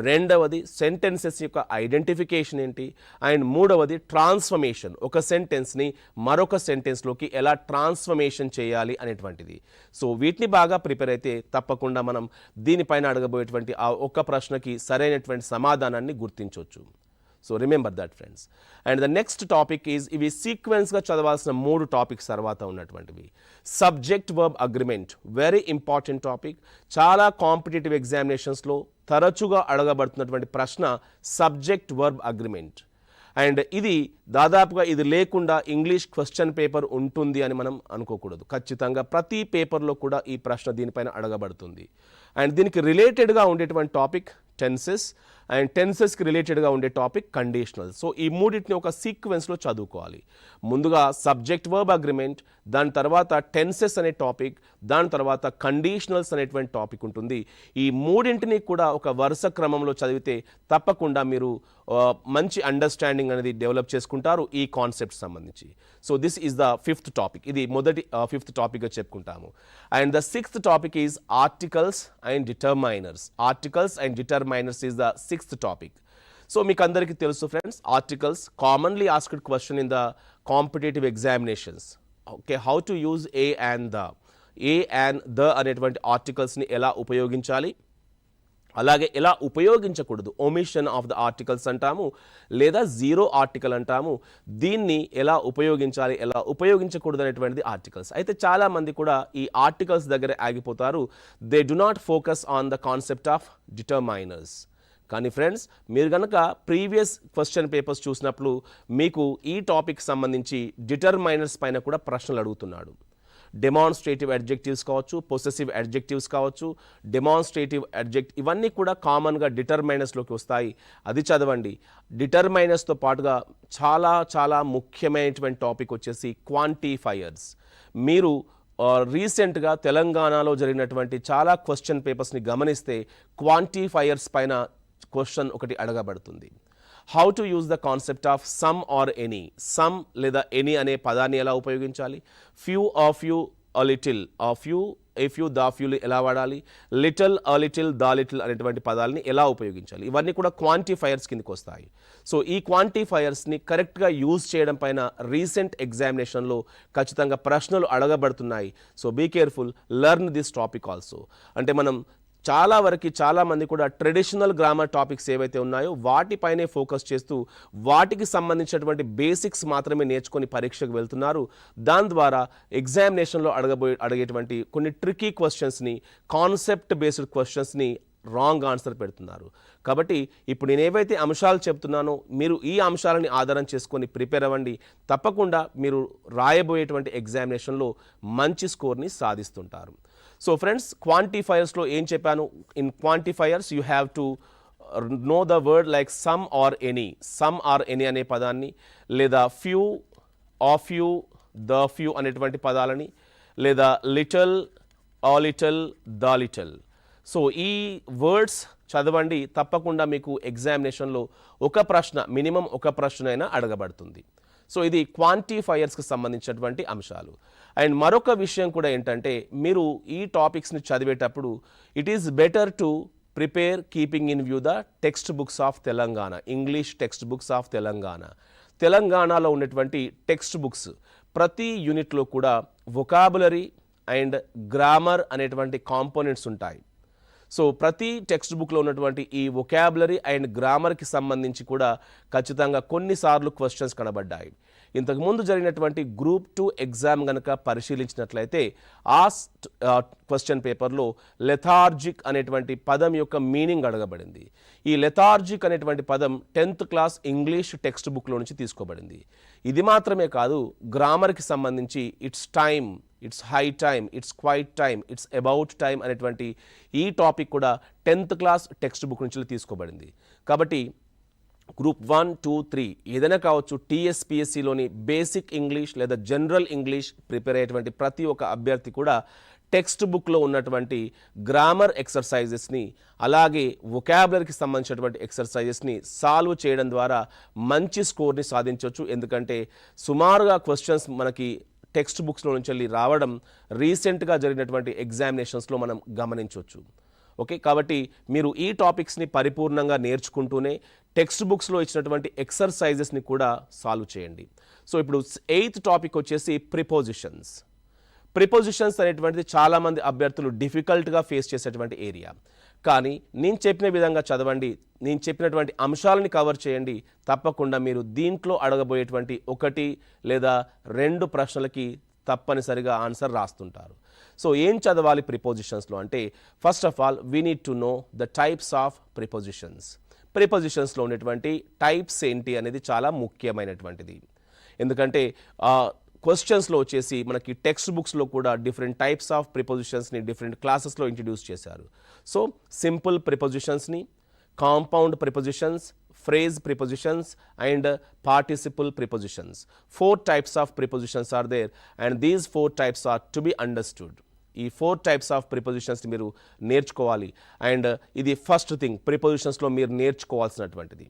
రెండవది సెంటెన్సెస్ యొక్క ఐడెంటిఫికేషన్ ఏంటి, అండ్ మూడవది ట్రాన్స్ఫర్మేషన్, ఒక సెంటెన్స్ని మరొక సెంటెన్స్లోకి ఎలా ట్రాన్స్ఫర్మేషన్ చేయాలి అనేటువంటిది. సో వీటిని బాగా ప్రిపేర్ అయితే తప్పకుండా మనం దీనిపైన అడగబోయేటువంటి ఆ ఒక్క ప్రశ్నకి సరైనటువంటి సమాధానాన్ని గుర్తించవచ్చు. So remember that friends. And the next topic is, ఇవి సీక్వెన్స్గా చదవాల్సిన 3 టాపిక్స్ తర్వాత ఉన్నటువంటివి. Subject verb agreement, very important topic. చాలా కాంపిటేటివ్ ఎగ్జామినేషన్స్లో తరచుగా అడగబడుతున్నటువంటి ప్రశ్న సబ్జెక్ట్ వర్బ్ అగ్రిమెంట్. అండ్ ఇది దాదాపుగా ఇది లేకుండా ఇంగ్లీష్ క్వశ్చన్ పేపర్ ఉంటుంది అని మనం అనుకోకూడదు. ఖచ్చితంగా ప్రతి పేపర్లో కూడా ఈ ప్రశ్న దీనిపైన అడగబడుతుంది. అండ్ దీనికి రిలేటెడ్గా ఉండేటువంటి టాపిక్ టెన్సెస్, అండ్ టెన్సెస్కి రిలేటెడ్గా ఉండే టాపిక్ కండిషనల్. సో ఈ మూడింటిని ఒక సీక్వెన్స్లో చదువుకోవాలి. ముందుగా సబ్జెక్ట్ వర్బ్ అగ్రిమెంట్, దాని తర్వాత టెన్సెస్ అనే టాపిక్, దాని తర్వాత కండిషనల్స్ అనేటువంటి టాపిక్ ఉంటుంది. ఈ మూడింటిని కూడా ఒక వరుస క్రమంలో చదివితే తప్పకుండా మీరు మంచి అండర్స్టాండింగ్ అనేది డెవలప్ చేసుకుంటారు ఈ కాన్సెప్ట్ సంబంధించి. So this is the 5th topic. ఇది మొదటి 5th టాపిక్గా చెప్పుకుంటాము. And the 6th topic is articles and determiners. Articles and determiners is the 6th topic. So మీకు అందరికీ తెలుసు friends, articles commonly asked question in the competitive examinations. Okay, how to use a and the అనేటువంటి ఆర్టికల్స్ని ఎలా ఉపయోగించాలి, అలాగే ఎలా ఉపయోగించకూడదు, omission of the articles అంటాము, లేదా జీరో ఆర్టికల్ అంటాము. దీన్ని ఎలా ఉపయోగించాలి, ఎలా ఉపయోగించకూడదు అనేటువంటిది ఆర్టికల్స్. అయితే చాలామంది కూడా ఈ ఆర్టికల్స్ దగ్గర ఆగిపోతారు. They do not focus on the concept of determiners. కానీ ఫ్రెండ్స్, మీరు కనుక ప్రీవియస్ క్వశ్చన్ పేపర్స్ చూసినప్పుడు మీకు ఈ టాపిక్ సంబంధించి డిటర్మైనర్స్ పైన కూడా ప్రశ్నలు అడుగుతున్నాడు. డెమాన్స్ట్రేటివ్ అడ్జెక్టివ్స్ కావచ్చు, పొసెసివ్ అడ్జెక్టివ్స్ కావచ్చు, డెమాన్స్ట్రేటివ్ ఇవన్నీ కూడా కామన్గా డిటర్మైనర్స్లోకి వస్తాయి. అది చదవండి. డిటర్మైనర్స్తో పాటుగా చాలా చాలా ముఖ్యమైనటువంటి టాపిక్ వచ్చేసి క్వాంటిఫైయర్స్. మీరు రీసెంట్గా తెలంగాణలో జరిగినటువంటి చాలా క్వశ్చన్ పేపర్స్ని గమనిస్తే క్వాంటిఫైయర్స్ పైన క్వశ్చన్ ఒకటి అడగబడుతుంది. How to use the concept of some or any. Some లేదా ఎనీ అనే పదాన్ని ఎలా ఉపయోగించాలి, few of you a little, a few, a few, the few ఎలా వాడాలి, little, a little, the little అనేటువంటి పదాలని ఎలా ఉపయోగించాలి, ఇవన్నీ కూడా క్వాంటిఫైయర్స్ కిందకి వస్తాయి. సో ఈ క్వాంటిఫైయర్స్ని కరెక్ట్గా యూజ్ చేయడం పైన రీసెంట్ ఎగ్జామినేషన్లో ఖచ్చితంగా ప్రశ్నలు అడగబడుతున్నాయి. So be careful, learn this topic also. అంటే మనం చాలామంది కూడా ట్రెడిషనల్ గ్రామర్ టాపిక్స్ ఏవైతే ఉన్నాయో వాటిపైనే ఫోకస్ చేస్తూ వాటికి సంబంధించినటువంటి బేసిక్స్ మాత్రమే నేర్చుకొని పరీక్షకు వెళ్తున్నారు. దాని ద్వారా ఎగ్జామినేషన్లో అడిగేటువంటి కొన్ని ట్రికీ క్వశ్చన్స్ని, కాన్సెప్ట్ బేస్డ్ క్వశ్చన్స్ని రాంగ్ ఆన్సర్ పెడుతున్నారు. కాబట్టి ఇప్పుడు నేను ఏవైతే అంశాలు చెప్తున్నానో మీరు ఈ అంశాలని ఆధారం చేసుకొని ప్రిపేర్ అవ్వండి. తప్పకుండా మీరు రాయబోయేటువంటి ఎగ్జామినేషన్లో మంచి స్కోర్ని సాధిస్తుంటారు. సో ఫ్రెండ్స్, క్వాంటిఫైయర్స్లో ఏం చెప్పాను, in quantifiers you have to know the word like some or any అనే పదాన్ని, లేదా few, of you, the few అనేటువంటి పదాలని, లేదా లిటిల్, ఆ లిటిల్, ద లిటిల్. సో ఈ వర్డ్స్ చదవండి. తప్పకుండా మీకు ఎగ్జామినేషన్లో మినిమం ఒక ప్రశ్న అయినా అడగబడుతుంది. సో ఇది క్వాంటిఫైయర్స్కి సంబంధించినటువంటి అంశాలు. అండ్ మరొక విషయం కూడా ఏంటంటే, మీరు ఈ టాపిక్స్ని చదివేటప్పుడు it is better to prepare keeping in view the text books of Telangana, English text books of Telangana. తెలంగాణలో ఉన్నటువంటి టెక్స్ట్ బుక్స్ ప్రతి యూనిట్లో కూడా వొకాబులరీ అండ్ గ్రామర్ అనేటువంటి కాంపోనెంట్స్ ఉంటాయి. సో ప్రతి టెక్స్ట్ బుక్లో ఉన్నటువంటి ఈ వొకాబులరీ అండ్ గ్రామర్కి సంబంధించి కూడా ఖచ్చితంగా కొన్నిసార్లు క్వశ్చన్స్ కనబడ్డాయి. ఇంతకుముందు జరిగినటువంటి గ్రూప్ 2 ఎగ్జామ్ కనుక పరిశీలించినట్లయితే ఆ క్వశ్చన్ పేపర్లో లెథార్జిక్ అనేటువంటి పదం యొక్క మీనింగ్ అడగబడింది. ఈ లెథార్జిక్ అనేటువంటి పదం 10th క్లాస్ ఇంగ్లీష్ టెక్స్ట్ బుక్లో నుంచి తీసుకోబడింది. ఇది మాత్రమే కాదు, గ్రామర్కి సంబంధించి it's time, it's high time, it's quite time, it's about time అనేటువంటి ఈ టాపిక్ కూడా 10th క్లాస్ టెక్స్ట్ బుక్ నుంచి తీసుకోబడింది. కాబట్టి గ్రూప్ 1, 2, 3 ఏదైనా కావచ్చు, టీఎస్పీఎస్సీలోని బేసిక్ ఇంగ్లీష్ లేదా జనరల్ ఇంగ్లీష్ ప్రిపేర్ అయ్యేటువంటి ప్రతి ఒక్క అభ్యర్థి కూడా టెక్స్ట్ బుక్లో ఉన్నటువంటి గ్రామర్ ఎక్సర్సైజెస్ని, అలాగే వొకాబులరీకి సంబంధించినటువంటి ఎక్సర్సైజెస్ని సాల్వ్ చేయడం ద్వారా మంచి స్కోర్ని సాధించవచ్చు. ఎందుకంటే సుమారుగా క్వశ్చన్స్ మనకి టెక్స్ట్ బుక్స్లో నుంచి వెళ్ళి రావడం రీసెంట్గా జరిగినటువంటి ఎగ్జామినేషన్స్లో మనం గమనించవచ్చు. ఓకే, కాబట్టి మీరు ఈ టాపిక్స్ని పరిపూర్ణంగా నేర్చుకుంటూనే టెక్స్ట్ బుక్స్లో ఇచ్చినటువంటి ఎక్సర్సైజెస్ని కూడా సాల్వ్ చేయండి. సో ఇప్పుడు 8th టాపిక్ వచ్చేసి ప్రిపోజిషన్స్. ప్రిపోజిషన్స్ అనేటువంటిది చాలామంది అభ్యర్థులు డిఫికల్ట్గా ఫేస్ చేసేటువంటి ఏరియా. కానీ నేను చెప్పిన విధంగా చదవండి, నేను చెప్పినటువంటి అంశాలని కవర్ చేయండి. తప్పకుండా మీరు దీంట్లో అడగబోయేటువంటి 1 లేదా 2 ప్రశ్నలకి తప్పనిసరిగా ఆన్సర్ రాస్తుంటారు. సో ఏం చదవాలి ప్రిపోజిషన్స్లో అంటే, first of all we need to know the types of prepositions. ప్రిపోజిషన్స్లో ఉన్నటువంటి టైప్స్ ఏంటి అనేది చాలా ముఖ్యమైనటువంటిది. ఎందుకంటే క్వశ్చన్స్లో వచ్చేసి మనకి టెక్స్ట్ బుక్స్లో కూడా డిఫరెంట్ టైప్స్ ఆఫ్ ప్రిపోజిషన్స్ని డిఫరెంట్ క్లాసెస్లో ఇంట్రడ్యూస్ చేశారు. సో సింపుల్ ప్రిపోజిషన్స్ని, compound prepositions, phrase prepositions and participle prepositions. 4 types of prepositions are there and these 4 types are to be understood. ఈ 4 types of prepositions మీరు నేర్చుకోవాలి. అండ్ ఇది ఫస్ట్ థింగ్ ప్రిపోజిషన్స్లో మీరు నేర్చుకోవాల్సినటువంటిది.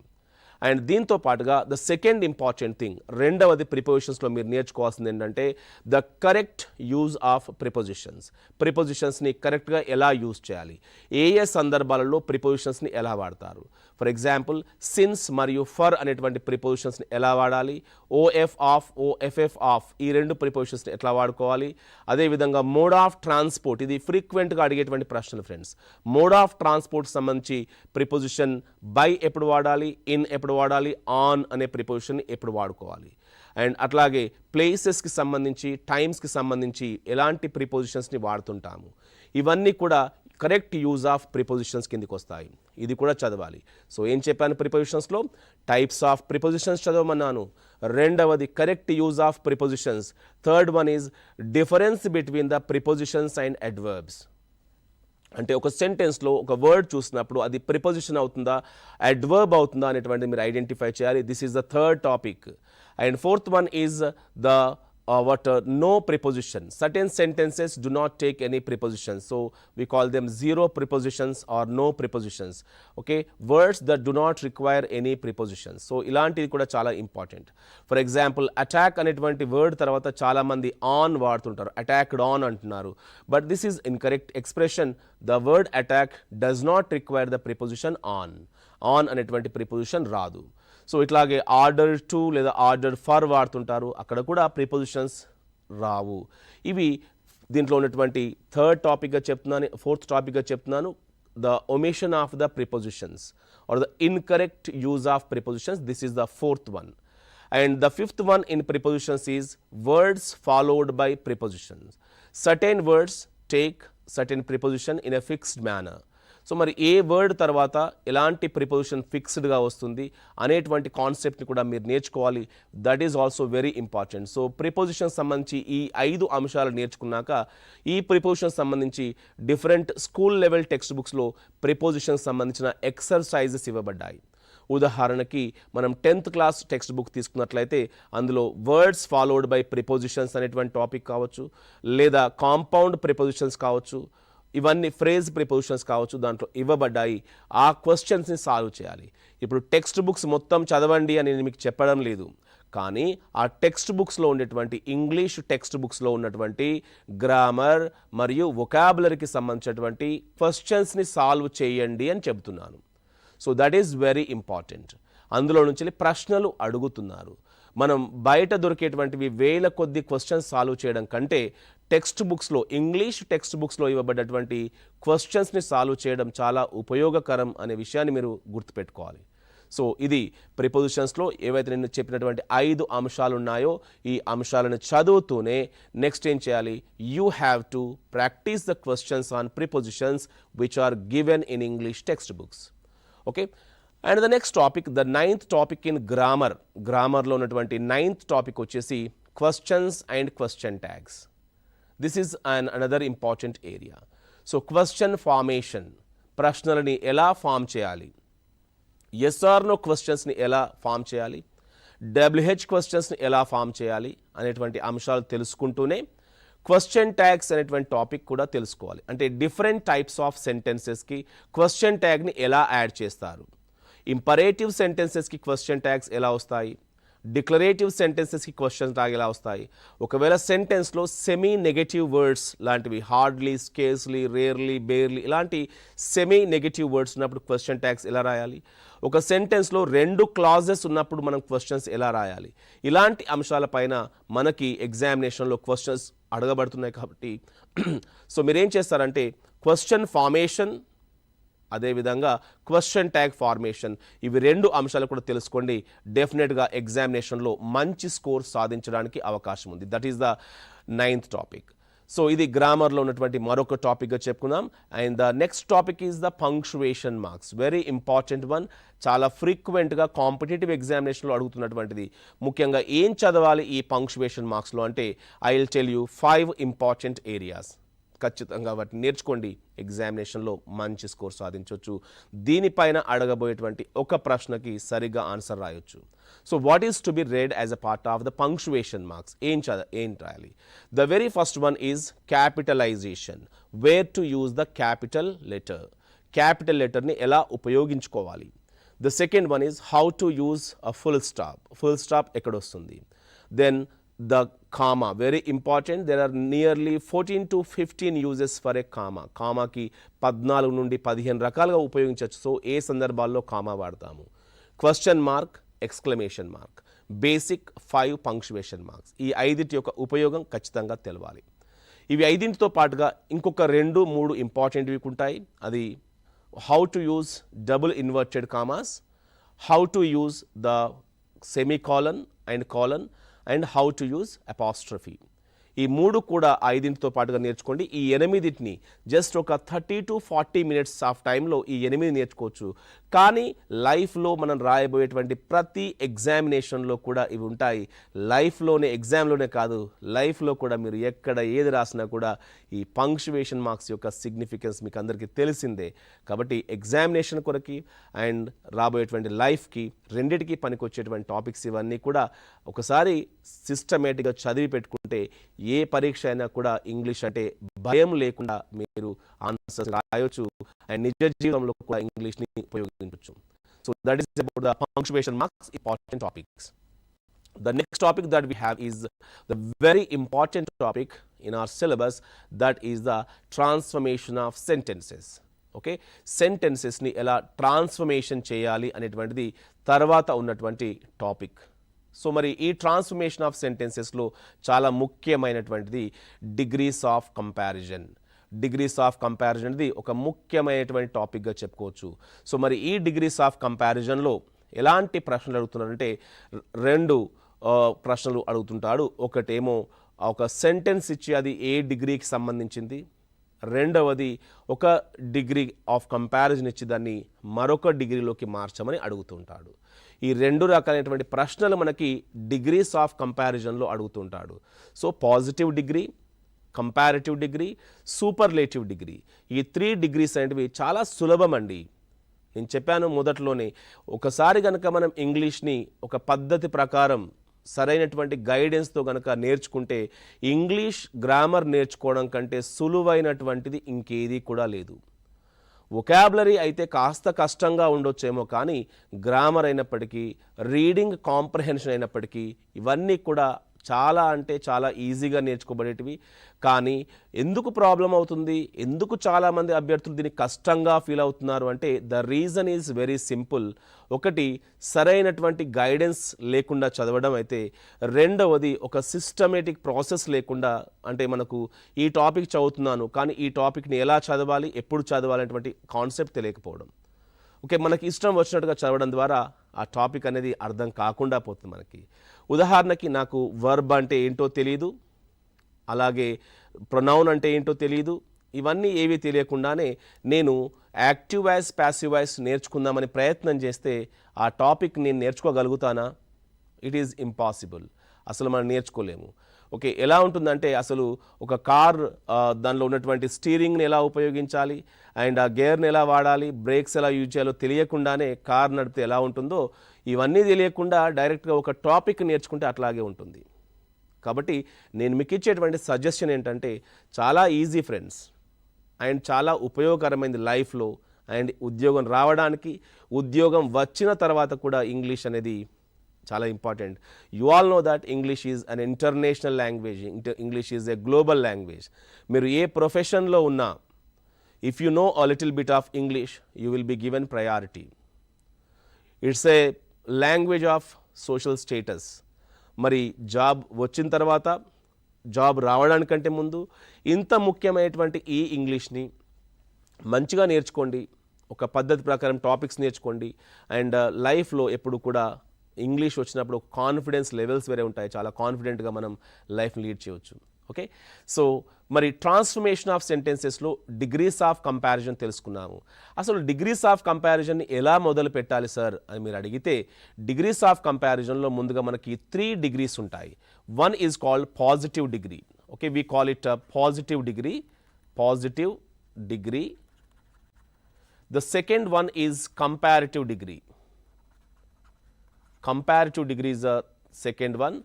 And దీంతో పాటుగా ద సెకండ్ ఇంపార్టెంట్ థింగ్, రెండవది ప్రిపోజిషన్స్లో మీరు నేర్చుకోవాల్సింది ఏంటంటే the correct use of prepositions. ప్రిపోజిషన్స్ని కరెక్ట్గా ఎలా యూజ్ చేయాలి, ఏ ఏ సందర్భాలలో ప్రిపోజిషన్స్ని ఎలా వాడతారు. ఫర్ ఎగ్జాంపుల్ సిన్స్ మరియు ఫర్ అనేటువంటి ప్రిపోజిషన్స్ని ఎలా వాడాలి, ఓఎఫ్ ఆఫ్, ఓఎఫ్ఎఫ్ ఆఫ్ ఈ 2 ప్రిపోజిషన్స్ని ఎట్లా వాడుకోవాలి. అదేవిధంగా మోడ్ ఆఫ్ ట్రాన్స్పోర్ట్, ఇది ఫ్రీక్వెంట్గా అడిగేటువంటి ప్రశ్నలు ఫ్రెండ్స్. మోడ్ ఆఫ్ ట్రాన్స్పోర్ట్ సంబంధించి ప్రిపోజిషన్ బై ఎప్పుడు వాడాలి, ఇన్ ఎప్పుడు వాడాలి, ఆన్ అనే ప్రిపోజిషన్ ఎప్పుడు వాడుకోవాలి. అండ్ అట్లాగే ప్లేసెస్కి సంబంధించి, టైమ్స్కి సంబంధించి ఎలాంటి ప్రిపోజిషన్స్ని వాడుతుంటాము. ఇవన్నీ కూడా కరెక్ట్ యూజ్ ఆఫ్ ప్రిపోజిషన్స్ కిందకి వస్తాయి. ఇది కూడా చదవాలి. సో ఏం చెప్పాను ప్రిపోజిషన్స్లో, టైప్స్ ఆఫ్ ప్రిపోజిషన్స్ చదవమన్నాను. రెండవది correct use of prepositions. Third one is difference between the prepositions and adverbs. అంటే ఒక సెంటెన్స్లో ఒక వర్డ్ చూసినప్పుడు అది ప్రిపోజిషన్ అవుతుందా, అడ్వర్బ్ అవుతుందా అనేటువంటిది మీరు ఐడెంటిఫై చేయాలి. This is the third topic. And fourth one is the no preposition. Certain sentences do not take any prepositions, so we call them zero prepositions or no prepositions. Okay, words that do not require any prepositions. So ఇలాంటిది కూడా చాలా important. For example attack అనేటువంటి word తర్వాత చాలా మంది on వాడుతుంటారు, attacked on అంటున్నారు, but this is incorrect expression. The word attack does not require the preposition on. On అనేటువంటి ప్రిపోజిషన్ రాదు. సో ఇట్లాగే ఆర్డర్ టు లేదా ఆర్డర్ ఫర్ వాడుతుంటారు, అక్కడ కూడా ప్రిపోజిషన్స్ రావు. ఇవి దీంట్లో ఉన్నటువంటి థర్డ్ టాపిక్గా చెప్తున్నాను. ఫోర్త్ టాపిక్గా చెప్తున్నాను, the omission of the prepositions or the incorrect use of prepositions. This is the fourth one. And the fifth one in prepositions is words followed by prepositions. Certain words take certain preposition in a fixed manner. So మరి ఏ word తర్వాత ఎలాంటి preposition ఫిక్స్డ్గా వస్తుంది అనేటువంటి కాన్సెప్ట్ని కూడా మీరు నేర్చుకోవాలి. That is also very important. So preposition సంబంధించి ఈ 5 అంశాలు నేర్చుకున్నాక ఈ ప్రిపోజిషన్ సంబంధించి డిఫరెంట్ స్కూల్ లెవెల్ టెక్స్ట్ బుక్స్లో ప్రిపోజిషన్ సంబంధించిన ఎక్సర్సైజెస్ ఇవ్వబడ్డాయి. ఉదాహరణకి మనం 10th క్లాస్ టెక్స్ట్ బుక్ తీసుకున్నట్లయితే అందులో వర్డ్స్ ఫాలోడ్ బై ప్రిపోజిషన్స్ అనేటువంటి టాపిక్ కావచ్చు, లేదా కాంపౌండ్ ప్రిపోజిషన్స్ కావచ్చు, ఇవన్నీ ఫ్రేజ్ ప్రిపోజిషన్స్ కావచ్చు, దాంట్లో ఇవ్వబడ్డాయి. ఆ క్వశ్చన్స్ని సాల్వ్ చేయాలి. ఇప్పుడు టెక్స్ట్ బుక్స్ మొత్తం చదవండి అని నేను మీకు చెప్పడం లేదు, కానీ ఆ టెక్స్ట్ బుక్స్లో ఉండేటువంటి ఇంగ్లీష్ టెక్స్ట్ బుక్స్లో ఉన్నటువంటి గ్రామర్ మరియు వొకాబులరీకి సంబంధించినటువంటి క్వశ్చన్స్ని సాల్వ్ చేయండి అని చెబుతున్నాను. So that is very important. అందులో నుంచి ప్రశ్నలు అడుగుతున్నారు. మనం బయట దొరికేటువంటివి వేల కొద్ది క్వశ్చన్స్ సాల్వ్ చేయడం కంటే టెక్స్ట్ బుక్స్లో, ఇంగ్లీష్ టెక్స్ట్ బుక్స్లో ఇవ్వబడ్డటువంటి క్వశ్చన్స్ని సాల్వ్ చేయడం చాలా ఉపయోగకరం అనే విషయాన్ని మీరు గుర్తుపెట్టుకోవాలి. సో ఇది ప్రిపోజిషన్స్లో ఏవైతే నేను చెప్పినటువంటి 5 అంశాలు ఉన్నాయో ఈ అంశాలను చదువుతూనే నెక్స్ట్ ఏం చేయాలి, you have to practise the questions on prepositions which are given in English text books. Okay, and the next topic, the 9th topic in grammar. గ్రామర్లో ఉన్నటువంటి 9th టాపిక్ వచ్చేసి questions and question tags. This is another important area. So question formation, ప్రశ్నలని ఎలా form చేయాలి, yes are no క్వశ్చన్స్ని ఎలా form చేయాలి, WH క్వశ్చన్స్ని ఎలా ఫామ్ చేయాలి అనేటువంటి అంశాలు తెలుసుకుంటూనే క్వశ్చన్ ట్యాగ్స్ అనేటువంటి టాపిక్ కూడా తెలుసుకోవాలి. అంటే డిఫరెంట్ టైప్స్ ఆఫ్ సెంటెన్సెస్కి క్వశ్చన్ ట్యాగ్ని ఎలా యాడ్ చేస్తారు, ఇంపరేటివ్ సెంటెన్సెస్కి క్వశ్చన్ ట్యాగ్స్ ఎలా వస్తాయి, డిక్లరేటివ్ సెంటెన్సెస్కి క్వశ్చన్ ట్యాగ్ ఎలా వస్తాయి, ఒకవేళ సెంటెన్స్లో సెమీ నెగటివ్ వర్డ్స్ లాంటివి హార్డ్లీ, స్కేర్స్లీ, రేర్లీ, బేర్లీ ఇలాంటి సెమీ నెగటివ్ వర్డ్స్ ఉన్నప్పుడు క్వశ్చన్ ట్యాగ్స్ ఎలా రాయాలి, ఒక సెంటెన్స్లో 2 క్లాజెస్ ఉన్నప్పుడు మనం క్వశ్చన్స్ ఎలా రాయాలి, ఇలాంటి అంశాలపైన మనకి ఎగ్జామినేషన్లో క్వశ్చన్స్ అడగబడుతున్నాయి. కాబట్టి సో మీరేం చేస్తారంటే క్వశ్చన్ ఫార్మేషన్, అదేవిధంగా క్వశ్చన్ ట్యాగ్ ఫార్మేషన్, ఇవి 2 అంశాలు కూడా తెలుసుకోండి. డెఫినెట్గా ఎగ్జామినేషన్లో మంచి స్కోర్ సాధించడానికి అవకాశం ఉంది. That is the 9th topic. So ఇది గ్రామర్లో ఉన్నటువంటి మరొక టాపిక్గా చెప్పుకుందాం. And the next topic is the punctuation marks. Very important one. చాలా ఫ్రీక్వెంట్గా కాంపిటేటివ్ ఎగ్జామినేషన్లో అడుగుతున్నటువంటిది. ముఖ్యంగా ఏం చదవాలి ఈ పంక్చువేషన్ మార్క్స్లో అంటే I will tell you 5 important areas. ఖచ్చితంగా వాటిని నేర్చుకోండి, ఎగ్జామినేషన్లో మంచి స్కోర్ సాధించవచ్చు. దీనిపైన అడగబోయేటువంటి ఒక ప్రశ్నకి సరిగ్గా ఆన్సర్ రాయొచ్చు. So what is to be read as a part of the punctuation marks? ఏం రాయాలి? The very first one is capitalisation. Where to use the capital letter. Capital లెటర్ని ఎలా ఉపయోగించుకోవాలి. The second one is how to use a full stop. Full stop ఎక్కడొస్తుంది. Then the comma, very important. There are nearly 14 to 15 uses for a comma. Comma ki 14 నుండి 15 రకాలుగా ఉపయోగించవచ్చు. So ఏ సందర్భాల్లో comma వాడతాము. Question mark, exclamation mark, basic 5 punctuation marks. ఈ 5 యొక్క ఉపయోగం ఖచ్చితంగా తెలవాలి. ఇవి 5తో పాటుగా ఇంకొక 2-3 ఇంపార్టెంట్వి ఉంటాయి. అది how to use double inverted commas, how to use the semi colon and colon, and how to use apostrophe. ఈ 3 కూడా 5తో పాటుగా నేర్చుకోండి. ఈ 8టిని జస్ట్ ఒక 30 to 40 minutes ఆఫ్ టైంలో ఈ 8 నేర్చుకోవచ్చు. కానీ లైఫ్లో మనం రాయబోయేటువంటి ప్రతి ఎగ్జామినేషన్లో కూడా ఇవి ఉంటాయి. లైఫ్లోనే ఎగ్జామ్లోనే కాదు, లైఫ్లో కూడా మీరు ఎక్కడ ఏది రాసినా కూడా ఈ పంక్చువేషన్ మార్క్స్ యొక్క సిగ్నిఫికెన్స్ మీకు అందరికీ తెలిసిందే. కాబట్టి ఎగ్జామినేషన్ కొరకి అండ్ రాబోయేటువంటి లైఫ్కి రెండిటికి పనికొచ్చేటువంటి టాపిక్స్ ఇవన్నీ కూడా ఒకసారి సిస్టమేటిక్గా చదివి పెట్టుకుంటే ఏ పరీక్ష అయినా కూడా ఇంగ్లీష్ అంటే భయం లేకుండా మీరు ఆన్సర్స్ రాయొచ్చు అండ్ నిజ జీవితంలో కూడా ఇంగ్లీష్ని ఉపయోగించవచ్చు. So that is about the punctuation marks, important topics. The next topic that we have is the very important topic in our syllabus, that is the transformation of sentences. Okay, సెంటెన్సెస్ని ఎలా transformation చేయాలి అనేటువంటిది తర్వాత ఉన్నటువంటి topic. So మరి ఈ transformation of సెంటెన్సెస్లో చాలా ముఖ్యమైనటువంటిది degrees of comparison. Degrees of comparison అనేది ఒక ముఖ్యమైనటువంటి టాపిక్గా చెప్పుకోవచ్చు. సో మరి ఈ డిగ్రీస్ ఆఫ్ కంపారిజన్లో ఎలాంటి ప్రశ్నలు అడుగుతున్నారంటే 2 ప్రశ్నలు అడుగుతుంటాడు. ఒకటేమో ఒక సెంటెన్స్ ఇచ్చి అది ఏ డిగ్రీకి సంబంధించింది, రెండవది ఒక డిగ్రీ ఆఫ్ కంపారిజన్ ఇచ్చి దాన్ని మరొక డిగ్రీలోకి మార్చమని అడుగుతుంటాడు. ఈ 2 రకాలైనటువంటి ప్రశ్నలు మనకి డిగ్రీస్ ఆఫ్ కంపారిజన్లో అడుగుతుంటాడు. So positive degree, comparative degree, superlative degree, ఈ 3 డిగ్రీస్ అనేటివి చాలా సులభం అండి. నేను చెప్పాను మొదట్లోనే, ఒకసారి కనుక మనం ఇంగ్లీష్ని ఒక పద్ధతి ప్రకారం సరైనటువంటి గైడెన్స్తో కనుక నేర్చుకుంటే ఇంగ్లీష్ గ్రామర్ నేర్చుకోవడం కంటే సులువైనటువంటిది ఇంకేది కూడా లేదు. వొకాబులరీ అయితే కాస్త కష్టంగా ఉండొచ్చేమో, కానీ గ్రామర్ అయినప్పటికీ, రీడింగ్ కాంప్రహెన్షన్ అయినప్పటికీ ఇవన్నీ కూడా చాలా అంటే చాలా ఈజీగా నేర్చుకోబడేటివి. కానీ ఎందుకు ప్రాబ్లం అవుతుంది, ఎందుకు చాలామంది అభ్యర్థులు దీన్ని కష్టంగా ఫీల్ అవుతున్నారు అంటే the reason is very simple. ఒకటి, సరైనటువంటి గైడెన్స్ లేకుండా చదవడం అయితే, రెండవది ఒక సిస్టమేటిక్ ప్రాసెస్ లేకుండా, అంటే మనకు ఈ టాపిక్ చదువుతున్నాను కానీ ఈ టాపిక్ని ఎలా చదవాలి, ఎప్పుడు చదవాలి అనేటువంటి కాన్సెప్ట్ తెలియకపోవడం. ఓకే, మనకి ఇష్టం వచ్చినట్టుగా చదవడం ద్వారా ఆ టాపిక్ అనేది అర్థం కాకుండా పోతుంది మనకి. ఉదాహరణకి నాకు వర్బ్ అంటే ఏంటో తెలియదు, అలాగే ప్రొనౌన్ అంటే ఏంటో తెలియదు. ఇవన్నీ ఏవి తెలియకుండానే నేను యాక్టివ్ వాయిస్, ప్యాసివ్ వాయిస్ నేర్చుకుందామని ప్రయత్నం చేస్తే ఆ టాపిక్ నేను నేర్చుకోగలుగుతానా? It is impossible. అసలు మనం నేర్చుకోలేము. ఓకే, ఎలా ఉంటుందంటే అసలు ఒక కార్ దానిలో ఉన్నటువంటి స్టీరింగ్ని ఎలా ఉపయోగించాలి అండ్ ఆ గేర్ని ఎలా వాడాలి, బ్రేక్స్ ఎలా యూజ్ చేయాలో తెలియకుండానే కార్ నడిపితే ఎలా ఉంటుందో, ఇవన్నీ తెలియకుండా డైరెక్ట్గా ఒక టాపిక్ నేర్చుకుంటే అట్లాగే ఉంటుంది. కాబట్టి నేను మీకు ఇచ్చేటువంటి సజెషన్ ఏంటంటే చాలా ఈజీ ఫ్రెండ్స్ అండ్ చాలా ఉపయోగకరమైనది లైఫ్లో అండ్ ఉద్యోగం రావడానికి, ఉద్యోగం వచ్చిన తర్వాత కూడా ఇంగ్లీష్ అనేది చాలా important. You all know that English is an international language, English is a global language. మీరు ఏ ప్రొఫెషన్లో ఉన్నా, if you know a little bit of English you will be given priority. It's a language of social status. మరి job వచ్చిన తర్వాత, job రావడానికంటే ముందు ఇంత ముఖ్యమైనటువంటి ఈ ఇంగ్లీష్ని మంచిగా నేర్చుకోండి. ఒక పద్ధతి ప్రకారం టాపిక్స్ నేర్చుకోండి. అండ్ లైఫ్లో ఎప్పుడు కూడా ఇంగ్లీష్ వచ్చినప్పుడు కాన్ఫిడెన్స్ లెవెల్స్ వేరే ఉంటాయి. చాలా కాన్ఫిడెంట్గా మనం లైఫ్ని లీడ్ చేయవచ్చు. ఓకే, సో మరి ట్రాన్స్ఫర్మేషన్ ఆఫ్ సెంటెన్సెస్లో డిగ్రీస్ ఆఫ్ కంపారిజన్ తెలుసుకున్నాము. అసలు డిగ్రీస్ ఆఫ్ కంపారిజన్ని ఎలా మొదలు పెట్టాలి సార్ అని మీరు అడిగితే, డిగ్రీస్ ఆఫ్ కంపారిజన్లో ముందుగా మనకి 3 డిగ్రీస్ ఉంటాయి. One is called positive degree. Okay, we call it positive degree. Positive degree. The second one is comparative degree. Comparative degree is the second one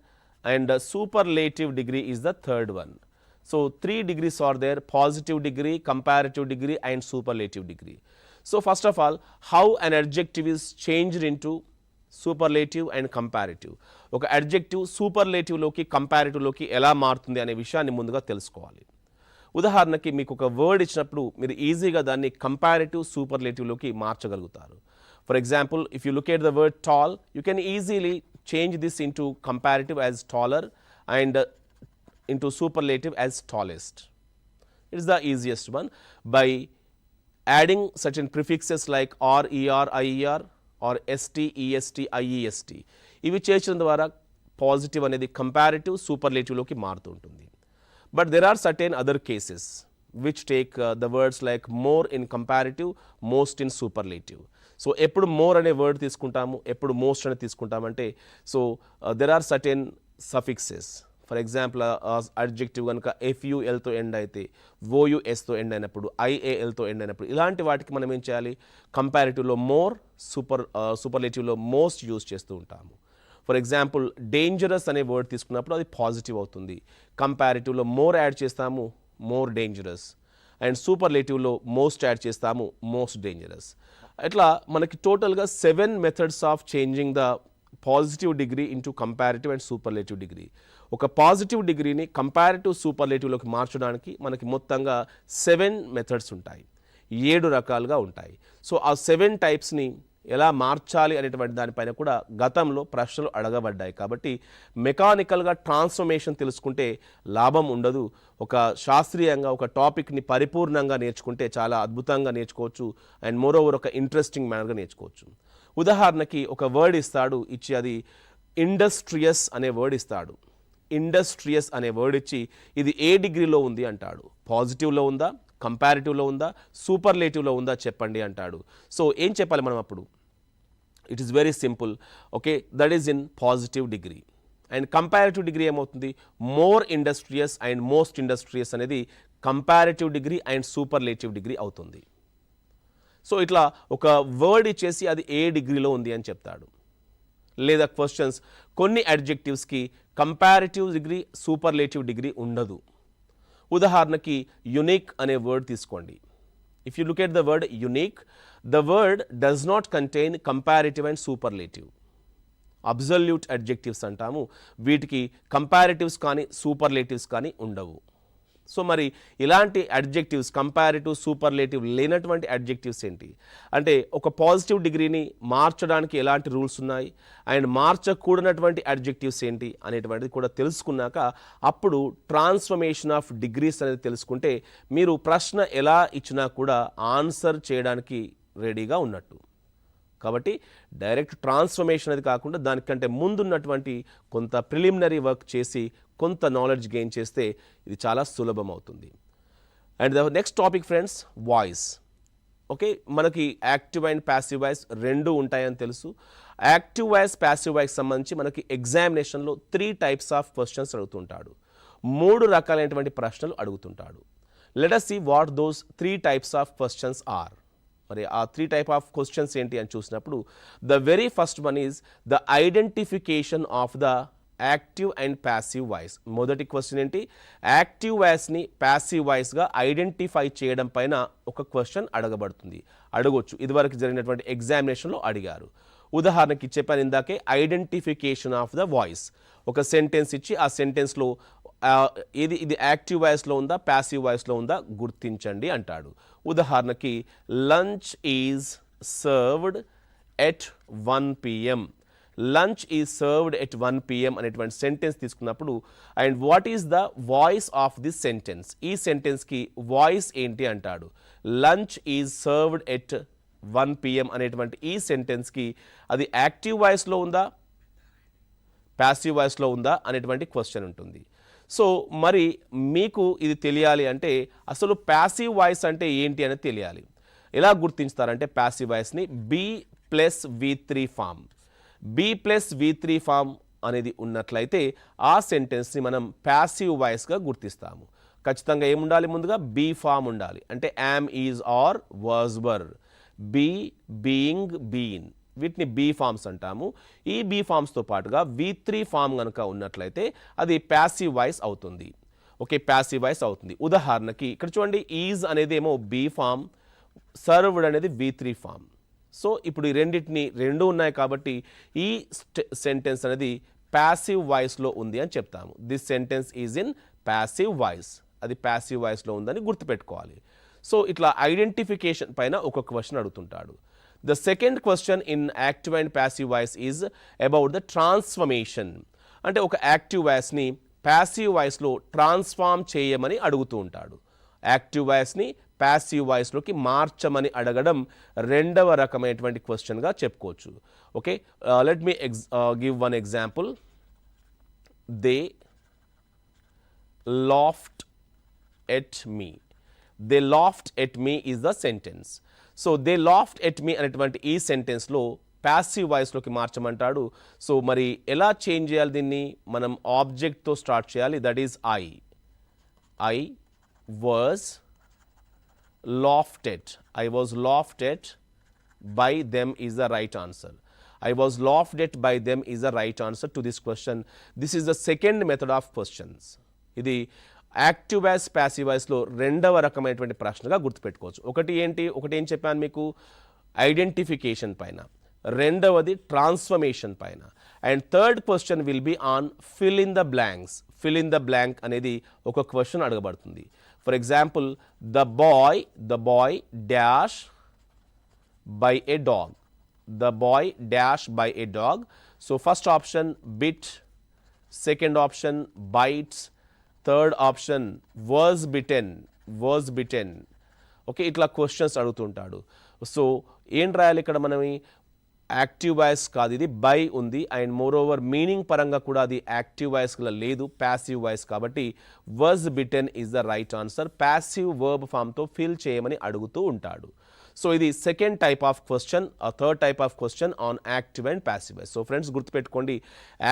and superlative degree is the third one. So 3 degrees are there: positive degree, comparative degree and superlative degree. So first of all, how an adjective is changed into superlative and comparative. ఒక adjective superlative లోకి comparative లోకి ఎలా మారుతుంది అనే విషయాన్ని ముందుగా తెలుసుకోవాలి. ఉదాహరణకి మీకు ఒక వర్డ్ ఇచ్చినప్పుడు మీరు ఈజీగా దాన్ని కంపారిటివ్, సూపర్లేటివ్ లోకి మార్చగలుగుతారు. For example, if you look at the word tall, you can easily change this into comparative as taller and into superlative as tallest. It is the easiest one by adding certain prefixes like r, er, ier or st, est, iest. ఇవి చేర్చడం ద్వారా positive అనేది comparative, superlative లోకి మారుతూ ఉంటుంది. But there are certain other cases which take the words like more in comparative, most in superlative. సో ఎప్పుడు more అనే వర్డ్ తీసుకుంటాము, ఎప్పుడు మోస్ట్ అనే తీసుకుంటామంటే, so there are certain suffixes. For example adjective కనుక FULతో ఎండ్ అయితే, OUSతో ఎండ్ అయినప్పుడు, IALతో ఎండ్ అయినప్పుడు, ఇలాంటి వాటికి మనం ఏం చేయాలి, కంపారిటివ్లో మోర్, సూపర్లేటివ్లో మోస్ట్ యూజ్ చేస్తూ ఉంటాము. ఫర్ ఎగ్జాంపుల్ డేంజరస్ అనే వర్డ్ తీసుకున్నప్పుడు అది పాజిటివ్ అవుతుంది. కంపారిటివ్లో మోర్ యాడ్ చేస్తాము, మోర్ డేంజరస్. అండ్ సూపర్లేటివ్లో మోస్ట్ యాడ్ చేస్తాము, మోస్ట్ డేంజరస్. ఇట్లా మనకి టోటల్గా 7 methods of changing the positive degree into comparative and superlative degree. ఒక పాజిటివ్ డిగ్రీని కంపారిటివ్ సూపర్లేటివ్లోకి మార్చడానికి మనకి మొత్తంగా 7 మెథడ్స్ ఉంటాయి, 7 రకాలుగా ఉంటాయి. సో ఆ 7 టైప్స్ని ఎలా మార్చాలి అనేటువంటి దానిపైన కూడా గతంలో ప్రశ్నలు అడగబడ్డాయి. కాబట్టి మెకానికల్గా ట్రాన్స్ఫర్మేషన్ తెలుసుకుంటే లాభం ఉండదు. ఒక శాస్త్రీయంగా ఒక టాపిక్ని పరిపూర్ణంగా నేర్చుకుంటే చాలా అద్భుతంగా నేర్చుకోవచ్చు. అండ్ మోరోవర్ ఒక ఇంట్రెస్టింగ్ మేనర్గా నేర్చుకోవచ్చు. ఉదాహరణకి ఒక వర్డ్ ఇస్తాడు, ఇచ్చి అది ఇండస్ట్రియస్ అనే వర్డ్ ఇస్తాడు. ఇండస్ట్రియస్ అనే వర్డ్ ఇచ్చి ఇది ఏ డిగ్రీలో ఉంది అంటాడు. పాజిటివ్లో ఉందా, కంపారిటివ్లో ఉందా, సూపర్లేటివ్లో ఉందా చెప్పండి అంటాడు. సో ఏం చెప్పాలి మనం అప్పుడు? It is very simple. Okay, that is in positive degree. And comparative degree ఏమవుతుంది? More industrious and most industrious అనేది comparative degree and superlative degree అవుతుంది. సో ఇట్లా ఒక వర్డ్ ఇచ్చేసి అది ఏ డిగ్రీలో ఉంది అని చెప్తాడు. లేదా క్వశ్చన్స్, కొన్ని అడ్జెక్టివ్స్కి కంపారిటివ్ డిగ్రీ, సూపర్లేటివ్ డిగ్రీ ఉండదు. ఉదాహరణకి యునిక్ అనే వర్డ్ తీసుకోండి. If you look at the word unique, the word does not contain comparative and superlative. Absolute adjectives అంటాము, వీటికి కంపారిటివ్స్ కానీ సూపర్లేటివ్స్ కానీ ఉండవు. సో మరి ఇలాంటి అడ్జెక్టివ్స్, కంపారిటివ్, సూపర్లేటివ్ లేనటువంటి అడ్జెక్టివ్స్ ఏంటి అంటే, ఒక పాజిటివ్ డిగ్రీని మార్చడానికి ఎలాంటి రూల్స్ ఉన్నాయి, అండ్ మార్చకూడనటువంటి అడ్జెక్టివ్స్ ఏంటి అనేటువంటిది కూడా తెలుసుకున్నాక అప్పుడు ట్రాన్స్ఫర్మేషన్ ఆఫ్ డిగ్రీస్ అనేది తెలుసుకుంటే మీరు ప్రశ్న ఎలా ఇచ్చినా కూడా ఆన్సర్ చేయడానికి రెడీగా ఉన్నట్టు. కాబట్టి డైరెక్ట్ ట్రాన్స్ఫర్మేషన్ అది కాకుండా దానికంటే ముందున్నటువంటి కొంత ప్రిలిమినరీ వర్క్ చేసి కొంత నాలెడ్జ్ గెయిన్ చేస్తే ఇది చాలా సులభం అవుతుంది. And the next topic friends, voice. Okay, మనకి యాక్టివ్ అండ్ ప్యాసివ్ వాయిస్ రెండు ఉంటాయని తెలుసు. యాక్టివ్ వాయిస్, ప్యాసివ్ వాయిస్ సంబంధించి మనకి ఎగ్జామినేషన్లో 3 టైప్స్ ఆఫ్ క్వశ్చన్స్ అడుగుతుంటాడు. 3 రకాలైనటువంటి ప్రశ్నలు అడుగుతుంటాడు. Let us see what those 3 types of questions are. మరి ఆ 3 టైప్ ఆఫ్ క్వశ్చన్స్ ఏంటి అని చూసినప్పుడు, the very first one is the identification of the active and passive voice. మొదటి క్వశ్చన్ ఏంటి? యాక్టివ్ వాయిస్ని ప్యాసివ్ వాయిస్గా ఐడెంటిఫై చేయడం పైన ఒక క్వశ్చన్ అడగబడుతుంది, అడగొచ్చు. ఇదివరకు జరిగినటువంటి ఎగ్జామినేషన్లో అడిగారు. ఉదాహరణకి చెప్పాను ఇందాకే, ఐడెంటిఫికేషన్ ఆఫ్ ద వాయిస్. ఒక సెంటెన్స్ ఇచ్చి ఆ సెంటెన్స్లో ఇది యాక్టివ్ వాయిస్లో ఉందా, ప్యాసివ్ వాయిస్లో ఉందా గుర్తించండి అంటాడు. ఉదాహరణకి lunch is served at 1 PM. Lunch is served at 1 PM అనేటువంటి సెంటెన్స్ తీసుకున్నప్పుడు, and what is the voice of this sentence, ఈ సెంటెన్స్కి వాయిస్ ఏంటి అంటాడు. Lunch is served at 1 PM అనేటువంటి ఈ సెంటెన్స్కి అది యాక్టివ్ వాయిస్లో ఉందా, ప్యాసివ్ వాయిస్లో ఉందా అనేటువంటి క్వశ్చన్ ఉంటుంది. సో మరి మీకు ఇది తెలియాలి అంటే అసలు ప్యాసివ్ వాయిస్ అంటే ఏంటి అనేది తెలియాలి. ఎలా గుర్తించుతారంటే ప్యాసివ్ వాయిస్ని B+V3 ఫామ్. B+V3 ఫామ్ అనేది ఉన్నట్లయితే ఆ సెంటెన్స్ని మనం ప్యాసివ్ వాయిస్గా గుర్తిస్తాము. ఖచ్చితంగా ఏముండాలి? ముందుగా బీ ఫామ్ ఉండాలి. అంటే am, is, are, was, were. Be, being, been, వీటిని బీ ఫామ్స్ అంటాము. ఈ బీ ఫామ్స్తో పాటుగా V3 ఫామ్ కనుక ఉన్నట్లయితే అది ప్యాసివ్ వాయిస్ అవుతుంది. ఓకే, ప్యాసివ్ వాయిస్ అవుతుంది. ఉదాహరణకి ఇక్కడ చూడండి, ఈజ్ అనేది ఏమో బీ ఫామ్, సర్వ్డ్ అనేది V3 ఫామ్. సో ఇప్పుడు ఈ రెండు ఉన్నాయి కాబట్టి ఈ సెంటెన్స్ అనేది ప్యాసివ్ వాయిస్లో ఉంది అని చెప్తాము. This sentence is in passive voice, అది ప్యాసివ్ వాయిస్లో ఉందని గుర్తుపెట్టుకోవాలి. సో ఇట్లా ఐడెంటిఫికేషన్ పైన ఒక question అడుగుతుంటాడు. The second question in active and passive voice is about the transformation. అంటే ఒక యాక్టివ్ వాయిస్ని ప్యాసివ్ వాయిస్లో ట్రాన్స్ఫార్మ్ చేయమని అడుగుతూ ఉంటాడు. యాక్టివ్ వాయిస్ని ప్యాసివ్ వాయిస్లోకి మార్చమని అడగడం రెండవ రకమైనటువంటి క్వశ్చన్గా చెప్పుకోవచ్చు. Okay, let me give one example. They laughed at me. They laughed at me is the sentence. So they laughed at me అనేటువంటి ఈ సెంటెన్స్లో ప్యాసివ్ వాయిస్లోకి మార్చమంటాడు. సో మరి ఎలా చేంజ్ చేయాలి దీన్ని? మనం ఆబ్జెక్ట్తో స్టార్ట్ చేయాలి. That is I was laughed at. I was laughed at by them is the right answer. I was laughed at by them is the right answer to this question. This is the second method of questions. ఇది active voice passive వాయిస్లో రెండవ రకమైనటువంటి ప్రశ్నగా గుర్తుపెట్టుకోవచ్చు. ఒకటి ఏం చెప్పాను మీకు? ఐడెంటిఫికేషన్ పైన, రెండవది ట్రాన్స్ఫర్మేషన్ పైన, and third question will be on fill in the blanks. Fill in the blank అనేది ఒక క్వశ్చన్ అడగబడుతుంది. For example, the boy dash by a dog. The boy dash by a dog. So first option bit, second option bites, third option was bitten. Okay, ఇట్లా questions అడుగుతుంటాడు. So ఏం రాయాలి ఇక్కడ? మనం active voice కాదు, ఇది by ఉంది, and more over meaning పరంగా కూడా అది యాక్టివ్ వాయిస్ లేదు, ప్యాసివ్ వాయిస్. కాబట్టి was bitten is the right answer. Passive verb ఫామ్తో ఫిల్ చేయమని అడుగుతూ ఉంటాడు. సో ఇది second type of question, third type of question on active and passive voice. So friends గుర్తుపెట్టుకోండి,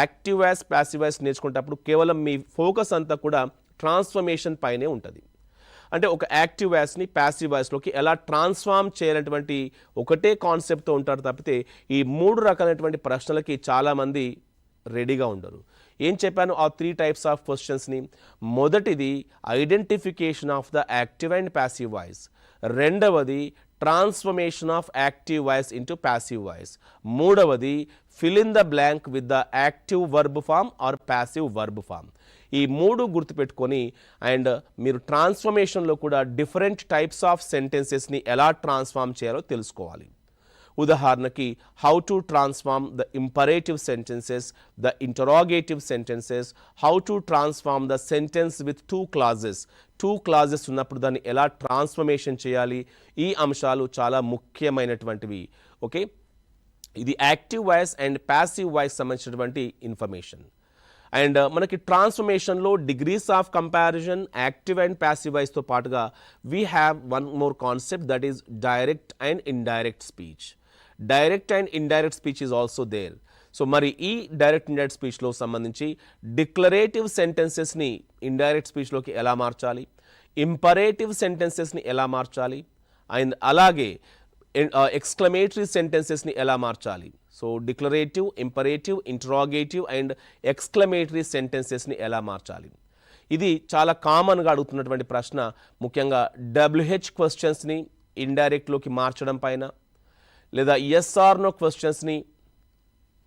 యాక్టివ్ వాయిస్ ప్యాసివ్ వాయిస్ నేర్చుకునేటప్పుడు కేవలం మీ focus అంతా కూడా ట్రాన్స్ఫర్మేషన్ పైనే ఉంటుంది. అంటే ఒక యాక్టివ్ వాయిస్ని ప్యాసివ్ వాయిస్లోకి ఎలా ట్రాన్స్ఫార్మ్ చేయాలనేటువంటి ఒకటే కాన్సెప్ట్తో ఉంటారు తప్పితే ఈ మూడు రకాలైనటువంటి ప్రశ్నలకి చాలామంది రెడీగా ఉండరు. ఏం చెప్పాను ఆ 3 టైప్స్ ఆఫ్ క్వశ్చన్స్ని? మొదటిది identification of the active and passive voice, రెండవది transformation of active voice into passive voice, మూడవది fill in the blank with the active verb form or passive verb form. ఈ మూడు గుర్తుపెట్టుకొని అండ్ మీరు ట్రాన్స్ఫర్మేషన్లో కూడా డిఫరెంట్ టైప్స్ ఆఫ్ సెంటెన్సెస్ని ఎలా transform చేయాలో తెలుసుకోవాలి. ఉదాహరణకి, how to transform the imperative sentences, the interrogative sentences, how to transform the sentence with 2 clauses ఉన్నప్పుడు దాన్ని ఎలా ట్రాన్స్ఫర్మేషన్ చేయాలి, ఈ అంశాలు చాలా ముఖ్యమైనటువంటివి. ఓకే, ఇది active voice and passive voice సంబంధించినటువంటి ఇన్ఫర్మేషన్. అండ్ మనకి ట్రాన్స్ఫర్మేషన్లో degrees of comparison active and passive వాయిస్తో పాటుగా we have one more concept, that is direct and indirect speech. Direct and indirect speech is also there. So మరి ఈ direct indirect స్పీచ్లో సంబంధించి declarative సెంటెన్సెస్ని indirect స్పీచ్లోకి ఎలా మార్చాలి, imperative సెంటెన్సెస్ని ఎలా మార్చాలి, అండ్ అలాగే ఎక్స్క్లమేటరీ సెంటెన్సెస్ని ఎలా మార్చాలి. So declarative, imperative, interrogative and exclamatory సెంటెన్సెస్ని ఎలా మార్చాలి. ఇది చాలా కామన్గా అడుగుతున్నటువంటి ప్రశ్న. ముఖ్యంగా WH క్వశ్చన్స్ని ఇండైరెక్ట్లోకి మార్చడం పైన, లేదా ఎస్ఆర్నో క్వశ్చన్స్ని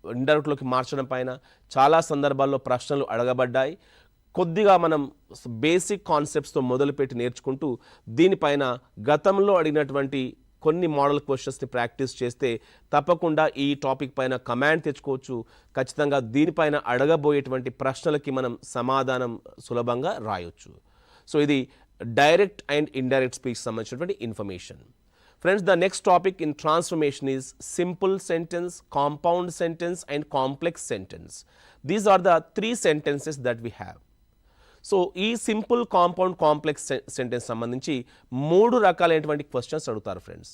ఇండైరెక్ట్లోకి మార్చడం పైన చాలా సందర్భాల్లో ప్రశ్నలు అడగబడ్డాయి. కొద్దిగా మనం బేసిక్ కాన్సెప్ట్స్తో మొదలుపెట్టి నేర్చుకుంటూ దీనిపైన గతంలో అడిగినటువంటి కొన్ని మోడల్ క్వశ్చన్స్ని ప్రాక్టీస్ చేస్తే తప్పకుండా ఈ టాపిక్ పైన కమాండ్ తెచ్చుకోవచ్చు. ఖచ్చితంగా దీనిపైన అడగబోయేటువంటి ప్రశ్నలకి మనం సమాధానం సులభంగా రాయొచ్చు. సో ఇది డైరెక్ట్ అండ్ ఇండైరెక్ట్ స్పీచ్ సంబంధించినటువంటి information. Friends, the next topic in transformation is simple sentence, compound sentence and complex sentence. These are the 3 sentences that we have. So, ఈ సింపుల్, కాంపౌండ్, కాంప్లెక్స్ సెంటెన్స్ సంబంధించి 3 రకాలైనటువంటి questions అడుగుతారు friends.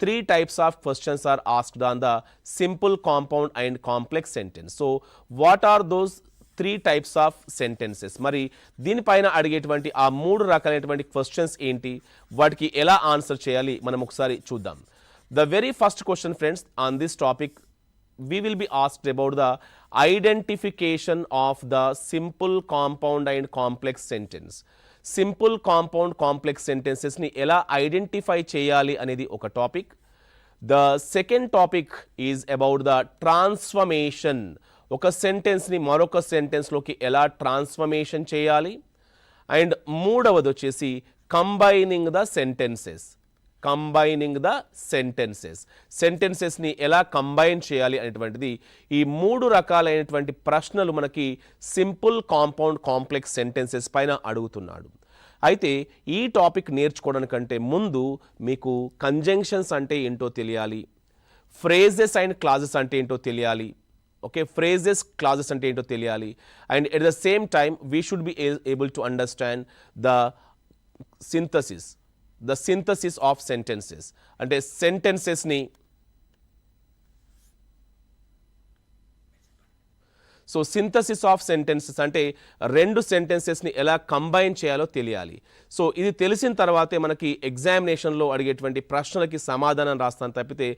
3 types of questions are asked on the simple, compound and complex sentence. So, what are those 3 types of sentences? మరి దీనిపైన అడిగేటువంటి ఆ 3 రకాలైనటువంటి questions ఏంటి, వాటికి ఎలా ఆన్సర్ చేయాలి మనం ఒకసారి చూద్దాం. The very first question, friends, on this topic we will be asked about the identification of the simple, compound and complex sentence. Simple, compound, complex సెంటెన్సెస్ని ఎలా ఐడెంటిఫై చేయాలి అనేది ఒక topic. The second topic is about the transformation. ఒక సెంటెన్స్ని మరొక సెంటెన్స్లోకి ఎలా transformation చేయాలి. అండ్ మూడవది వచ్చేసి కంబైనింగ్ ద సెంటెన్సెస్. సెంటెన్సెస్ని ఎలా కంబైన్ చేయాలి అనేటువంటిది ఈ 3 రకాలైనటువంటి ప్రశ్నలు మనకి సింపుల్, కాంపౌండ్, కాంప్లెక్స్ సెంటెన్సెస్ పైన అడుగుతున్నాడు. అయితే ఈ టాపిక్ నేర్చుకోవడానికంటే ముందు మీకు కంజంక్షన్స్ అంటే ఏంటో తెలియాలి, ఫ్రేజెస్ అండ్ క్లాజెస్ అంటే ఏంటో తెలియాలి. ఓకే, ఫ్రేజెస్, క్లాజెస్ అంటే ఏంటో తెలియాలి. And at the same time we should be able to understand the synthesis, the synthesis of sentences అంటే సెంటెన్సెస్ని సో సింథసిస్ ఆఫ్ సెంటెన్సెస్ అంటే రెండు సెంటెన్సెస్ని ఎలా కంబైన్ చేయాలో తెలియాలి. సో ఇది తెలిసిన తర్వాతే మనకి ఎగ్జామినేషన్లో అడిగేటువంటి ప్రశ్నలకి సమాధానం రాస్తాను తప్పితే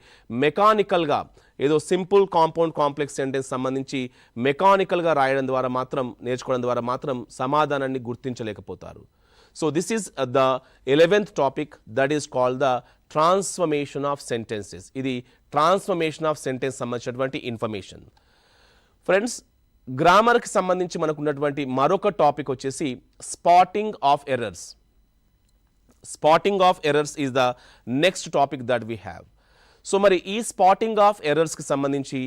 మెకానికల్గా ఏదో సింపుల్ కాంపౌండ్ కాంప్లెక్స్ సెంటెన్స్ సంబంధించి మెకానికల్గా రాయడం ద్వారా మాత్రం నేర్చుకోవడం ద్వారా మాత్రం సమాధానాన్ని గుర్తించలేకపోతారు. So this is the 11th topic that is called the transformation of sentences. ఇది ట్రాన్స్ఫర్మేషన్ ఆఫ్ సెంటెన్స్ సంబంధించినటువంటి ఇన్ఫర్మేషన్. ఫ్రెండ్స్, గ్రామర్కి సంబంధించి మనకు ఉన్నటువంటి మరొక టాపిక్ వచ్చేసి spotting of errors. Spotting of errors is the next topic that we have. So మరి ఈ స్పాటింగ్ ఆఫ్ ఎర్రర్స్కి సంబంధించి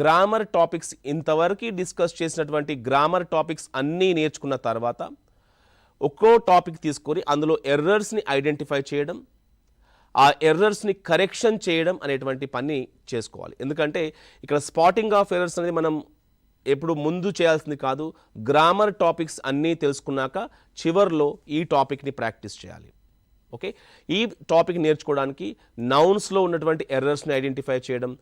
గ్రామర్ టాపిక్స్ ఇంతవరకు డిస్కస్ చేసినటువంటి గ్రామర్ టాపిక్స్ అన్నీ నేర్చుకున్న తర్వాత ఒక్కో టాపిక్ తీసుకొని అందులో ఎర్రర్స్ని ఐడెంటిఫై చేయడం, ఆ ఎర్రర్స్ని కరెక్షన్ చేయడం అనేటువంటి పని చేసుకోవాలి. ఎందుకంటే ఇక్కడ స్పాటింగ్ ఆఫ్ ఎర్రర్స్ అనేది మనం ఎప్పుడు ముందు చేయాల్సింది కాదు, గ్రామర్ టాపిక్స్ అన్నీ తెలుసుకున్నాక చివర్లో ఈ టాపిక్ని ప్రాక్టీస్ చేయాలి. ఓకే, ఈ టాపిక్ నేర్చుకోవడానికి నౌన్స్లో ఉన్నటువంటి ఎర్రర్స్ని ఐడెంటిఫై చేయడం,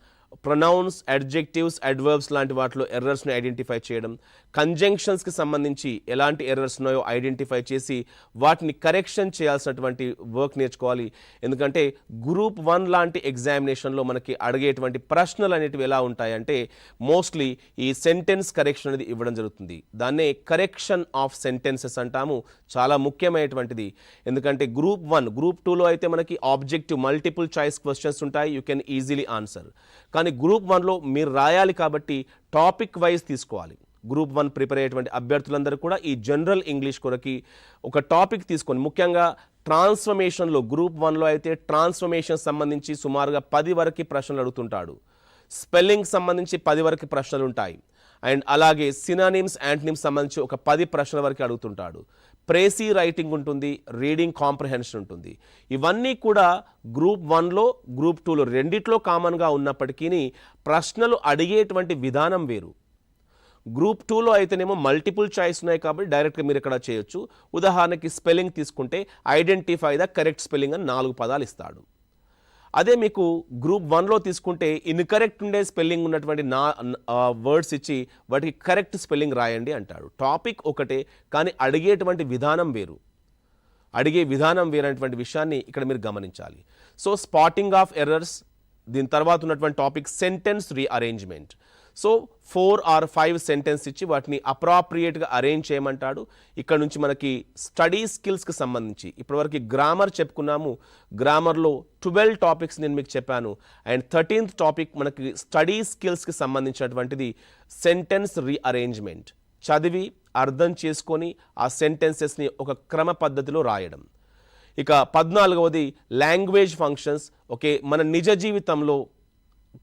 ప్రొనౌన్స్, అడ్జెక్టివ్స్, అడ్వర్బ్స్ లాంటి వాటిలో ఎర్రర్స్ని ఐడెంటిఫై చేయడం, కంజంక్షన్స్కి సంబంధించి ఎలాంటి ఎర్రర్స్ ఉన్నాయో ఐడెంటిఫై చేసి వాటిని కరెక్షన్ చేయాల్సినటువంటి వర్క్ నేర్చుకోవాలి. ఎందుకంటే గ్రూప్ 1 లాంటి ఎగ్జామినేషన్లో మనకి అడిగేటువంటి ప్రశ్నలు అనేటివి ఎలా ఉంటాయంటే మోస్ట్లీ ఈ సెంటెన్స్ కరెక్షన్ అనేది ఇవ్వడం జరుగుతుంది. దాన్నే కరెక్షన్ ఆఫ్ సెంటెన్సెస్ అంటాము. చాలా ముఖ్యమైనటువంటిది. ఎందుకంటే గ్రూప్ 1, గ్రూప్ 2లో అయితే మనకి ఆబ్జెక్టివ్ మల్టిపుల్ చాయిస్ క్వశ్చన్స్ ఉంటాయి, యూ కెన్ ఈజీలీ ఆన్సర్. కానీ గ్రూప్ 1లో మీరు రాయాలి కాబట్టి టాపిక్ వైజ్ తీసుకోవాలి. గ్రూప్ 1 ప్రిపేర్ అయ్యేటువంటి అభ్యర్థులందరూ కూడా ఈ జనరల్ ఇంగ్లీష్ కొరకి ఒక టాపిక్ తీసుకొని, ముఖ్యంగా ట్రాన్స్ఫర్మేషన్లో గ్రూప్ 1లో అయితే ట్రాన్స్ఫర్మేషన్ సంబంధించి సుమారుగా 10 వరకు ప్రశ్నలు అడుగుతుంటాడు. స్పెల్లింగ్ సంబంధించి 10 వరకు ప్రశ్నలు ఉంటాయి. అండ్ అలాగే సినానిమ్స్, యాంటనిమ్స్ సంబంధించి ఒక 10 ప్రశ్నల వరకు అడుగుతుంటాడు. ప్రేసీ రైటింగ్ ఉంటుంది, రీడింగ్ కాంప్రహెన్షన్ ఉంటుంది. ఇవన్నీ కూడా గ్రూప్ 1లో గ్రూప్ 2లో రెండిట్లో కామన్గా ఉన్నప్పటికీ ప్రశ్నలు అడిగేటువంటి విధానం వేరు. గ్రూప్ 2లో అయితేనేమో మల్టిపుల్ చాయిస్ ఉన్నాయి కాబట్టి డైరెక్ట్గా మీరు ఇక్కడ చేయొచ్చు. ఉదాహరణకి స్పెల్లింగ్ తీసుకుంటే ఐడెంటిఫై ద కరెక్ట్ స్పెల్లింగ్ అని 4 పదాలు ఇస్తాడు. అదే మీకు గ్రూప్ 1లో తీసుకుంటే ఇన్కరెక్ట్ ఉండే స్పెల్లింగ్ ఉన్నటువంటి వర్డ్స్ ఇచ్చి వాటికి కరెక్ట్ స్పెల్లింగ్ రాయండి అంటాడు. టాపిక్ ఒకటే కానీ అడిగేటువంటి విధానం వేరు. అడిగే విధానం వేరైనటువంటి విషయాన్ని ఇక్కడ మీరు గమనించాలి. సో స్పాటింగ్ ఆఫ్ ఎర్రర్స్, దీని తర్వాత ఉన్నటువంటి topic sentence rearrangement. So 4 or 5 sentence ఇచ్చి వాటిని అప్రాప్రియేట్గా అరేంజ్ చేయమంటాడు. ఇక్కడ నుంచి మనకి స్టడీ స్కిల్స్కి సంబంధించి ఇప్పటివరకు గ్రామర్ చెప్పుకున్నాము. గ్రామర్లో 12 టాపిక్స్ నేను మీకు చెప్పాను. అండ్ 13th టాపిక్ మనకి స్టడీ స్కిల్స్కి సంబంధించినటువంటిది సెంటెన్స్ రీఅరేంజ్మెంట్. చదివి అర్థం చేసుకొని ఆ సెంటెన్సెస్ని ఒక క్రమ పద్ధతిలో రాయడం. ఇక 14వది లాంగ్వేజ్ ఫంక్షన్స్. ఓకే, మన నిజ జీవితంలో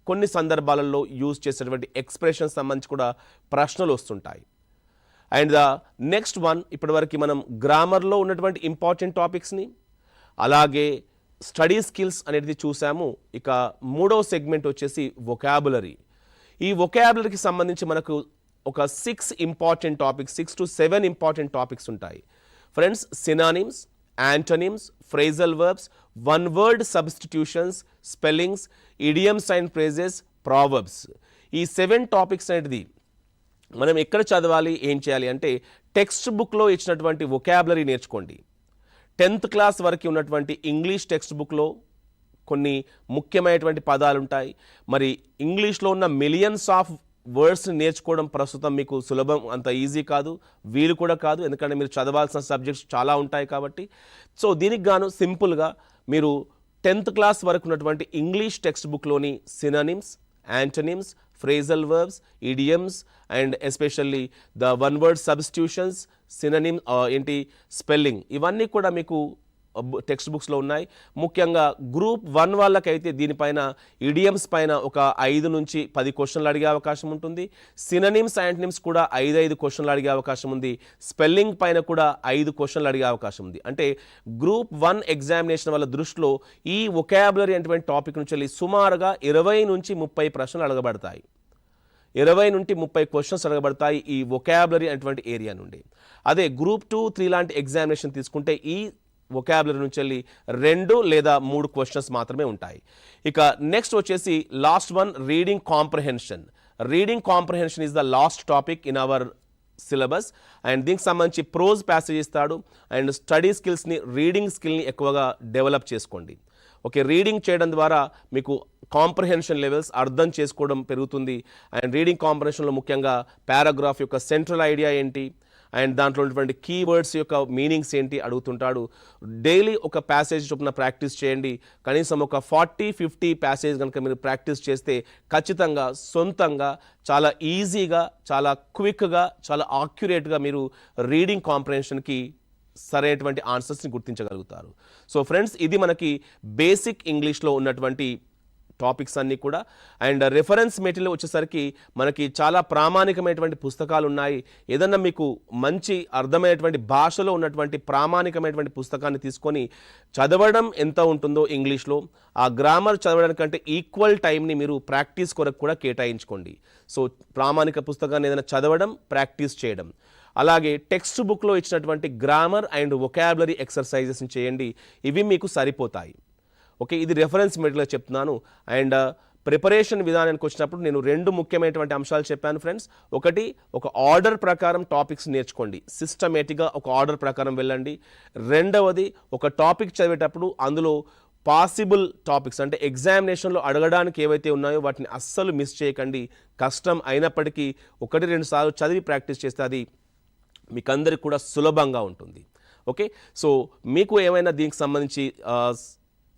కొన్ని సందర్భాలలో యూజ్ చేసేటువంటి ఎక్స్ప్రెషన్స్ సంబంధించి కూడా ప్రశ్నలు వస్తుంటాయి. అండ్ ద నెక్స్ట్ వన్, ఇప్పటివరకు మనం గ్రామర్లో ఉన్నటువంటి ఇంపార్టెంట్ టాపిక్స్ని అలాగే స్టడీ స్కిల్స్ అనేది చూసాము. ఇక 3వ సెగ్మెంట్ వచ్చేసి వొకాబులరీ. ఈ వొకాబులరీకి సంబంధించి మనకు ఒక 6 important topics, 6 to 7 important topics ఉంటాయి. Friends, synonyms, antonyms, phrasal verbs, one word substitutions, spellings, idioms and phrases, proverbs. ఈ 7 టాపిక్స్ అనేది మనం ఎక్కడ చదవాలి, ఏం చేయాలి అంటే టెక్స్ట్ బుక్లో ఇచ్చినటువంటి వొకాబులరీ నేర్చుకోండి. 10th క్లాస్ వరకు ఉన్నటువంటి ఇంగ్లీష్ టెక్స్ట్ బుక్లో కొన్ని ముఖ్యమైనటువంటి పదాలు ఉంటాయి. మరి ఇంగ్లీష్లో ఉన్న మిలియన్స్ ఆఫ్ వర్డ్స్ నేర్చుకోవడం ప్రస్తుతం మీకు సులభం, అంత ఈజీ కాదు, వీలు కూడా కాదు. ఎందుకంటే మీరు చదవాల్సిన సబ్జెక్ట్స్ చాలా ఉంటాయి కాబట్టి. సో దీనికి గాను సింపుల్గా మీరు 10th క్లాస్ వరకు ఉన్నటువంటి ఇంగ్లీష్ టెక్స్ట్ బుక్లోని synonyms, antonyms, phrasal verbs, idioms and especially the one word substitutions, synonym spelling, ఇవన్నీ కూడా మీకు టెక్స్ట్ బుక్స్లో ఉన్నాయి. ముఖ్యంగా గ్రూప్ 1 వాళ్ళకైతే దీనిపైన ఇడియమ్స్ పైన ఒక 5 నుంచి 10 క్వశ్చన్లు అడిగే అవకాశం ఉంటుంది. సిననిమ్స్, యాంటనిమ్స్ కూడా 5 క్వశ్చన్లు అడిగే అవకాశం ఉంది. స్పెల్లింగ్ పైన కూడా 5 క్వశ్చన్లు అడిగే అవకాశం ఉంది. అంటే గ్రూప్ 1 ఎగ్జామినేషన్ వాళ్ళ దృష్టిలో ఈ వొకాబులరీ అనేటువంటి టాపిక్ నుంచి వెళ్ళి సుమారుగా 20 నుంచి 30 ప్రశ్నలు అడగబడతాయి. 20 నుండి 30 క్వశ్చన్స్ అడగబడతాయి ఈ వొకాబులరీ అనేటువంటి ఏరియా నుండి. అదే గ్రూప్ 2, 3 లాంటి ఎగ్జామినేషన్ తీసుకుంటే ఈ వొకాబులరీ నుంచి వెళ్ళి 2 లేదా 3 క్వశ్చన్స్ మాత్రమే ఉంటాయి. ఇక నెక్స్ట్ వచ్చేసి last one reading comprehension. Reading comprehension is the last topic in our syllabus and దీనికి సంబంధించి ప్రోజ్ ప్యాసేజ్ ఇస్తాడు అండ్ స్టడీ స్కిల్స్ని రీడింగ్ స్కిల్ని ఎక్కువగా డెవలప్ చేసుకోండి. ఓకే, రీడింగ్ చేయడం ద్వారా మీకు కాంప్రహెన్షన్ లెవెల్స్ అర్థం చేసుకోవడం పెరుగుతుంది. అండ్ రీడింగ్ కాంప్రహెన్షన్లో ముఖ్యంగా పారాగ్రాఫ్ యొక్క సెంట్రల్ ఐడియా ఏంటి అండ్ దాంట్లో ఉన్నటువంటి కీవర్డ్స్ యొక్క మీనింగ్స్ ఏంటి అడుగుతుంటాడు. డైలీ ఒక ప్యాసేజ్ చొప్పున ప్రాక్టీస్ చేయండి. కనీసం ఒక 40-50 ప్యాసేజ్ కనుక మీరు ప్రాక్టీస్ చేస్తే ఖచ్చితంగా సొంతంగా చాలా ఈజీగా, చాలా క్విక్గా, చాలా ఆక్యురేట్గా మీరు రీడింగ్ కాంప్రహెన్షన్కి సరైనటువంటి ఆన్సర్స్ని గుర్తించగలుగుతారు. సో ఫ్రెండ్స్, ఇది మనకి బేసిక్ ఇంగ్లీష్లో ఉన్నటువంటి టాపిక్స్ అన్నీ కూడా. అండ్ రెఫరెన్స్ మెటీరియల్ వచ్చేసరికి మనకి చాలా ప్రామాణికమైనటువంటి పుస్తకాలు ఉన్నాయి. ఏదన్నా మీకు మంచి అర్థమైనటువంటి భాషలో ఉన్నటువంటి ప్రామాణికమైనటువంటి పుస్తకాన్ని తీసుకొని చదవడం ఎంత ఉంటుందో ఇంగ్లీష్లో, ఆ గ్రామర్ చదవడానికంటే ఈక్వల్ టైంని మీరు ప్రాక్టీస్ కొరకు కూడా కేటాయించుకోండి. సో ప్రామాణిక పుస్తకాన్ని ఏదైనా చదవడం, ప్రాక్టీస్ చేయడం, అలాగే టెక్స్ట్ బుక్లో ఇచ్చినటువంటి గ్రామర్ అండ్ వొకాబులరీ ఎక్సర్సైజెస్ని చేయండి. ఇవి మీకు సరిపోతాయి. ఓకే, ఇది రెఫరెన్స్ మెటీరియల్ చెప్తున్నాను. అండ్ ప్రిపరేషన్ విధానానికి వచ్చినప్పుడు నేను 2 ముఖ్యమైనటువంటి అంశాలు చెప్పాను ఫ్రెండ్స్. ఒకటి, ఒక ఆర్డర్ ప్రకారం టాపిక్స్ నేర్చుకోండి, సిస్టమేటిక్గా ఒక ఆర్డర్ ప్రకారం వెళ్ళండి. రెండవది, ఒక టాపిక్ చదివేటప్పుడు అందులో పాసిబుల్ టాపిక్స్ అంటే ఎగ్జామినేషన్లో అడగడానికి ఏవైతే ఉన్నాయో వాటిని అస్సలు మిస్ చేయకండి. కష్టం అయినప్పటికీ 1-2 సార్లు చదివి ప్రాక్టీస్ చేస్తే అది మీకు అందరికి కూడా సులభంగా ఉంటుంది. ఓకే, సో మీకు ఏమైనా దీనికి సంబంధించి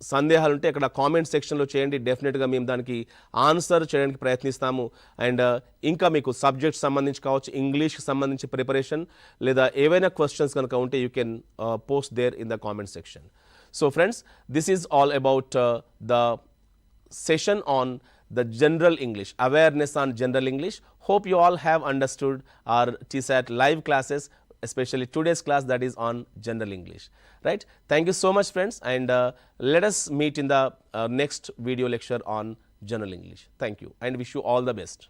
సందేహాలు ఉంటే ఇక్కడ కామెంట్ సెక్షన్లో చేయండి. డెఫినెట్గా మేము దానికి ఆన్సర్ చేయడానికి ప్రయత్నిస్తాము. అండ్ ఇంకా మీకు సబ్జెక్ట్ సంబంధించి కావచ్చు, ఇంగ్లీష్కి సంబంధించి ప్రిపరేషన్ లేదా ఏవైనా క్వశ్చన్స్ కనుక ఉంటే you can post there in the comment section. So friends, this is all about the session on the general English, awareness on general English. Hope you all have understood our TSAT live classes, especially today's class that is on general English, right? Thank you so much friends, and let us meet in the next video lecture on general English. Thank you and wish you all the best.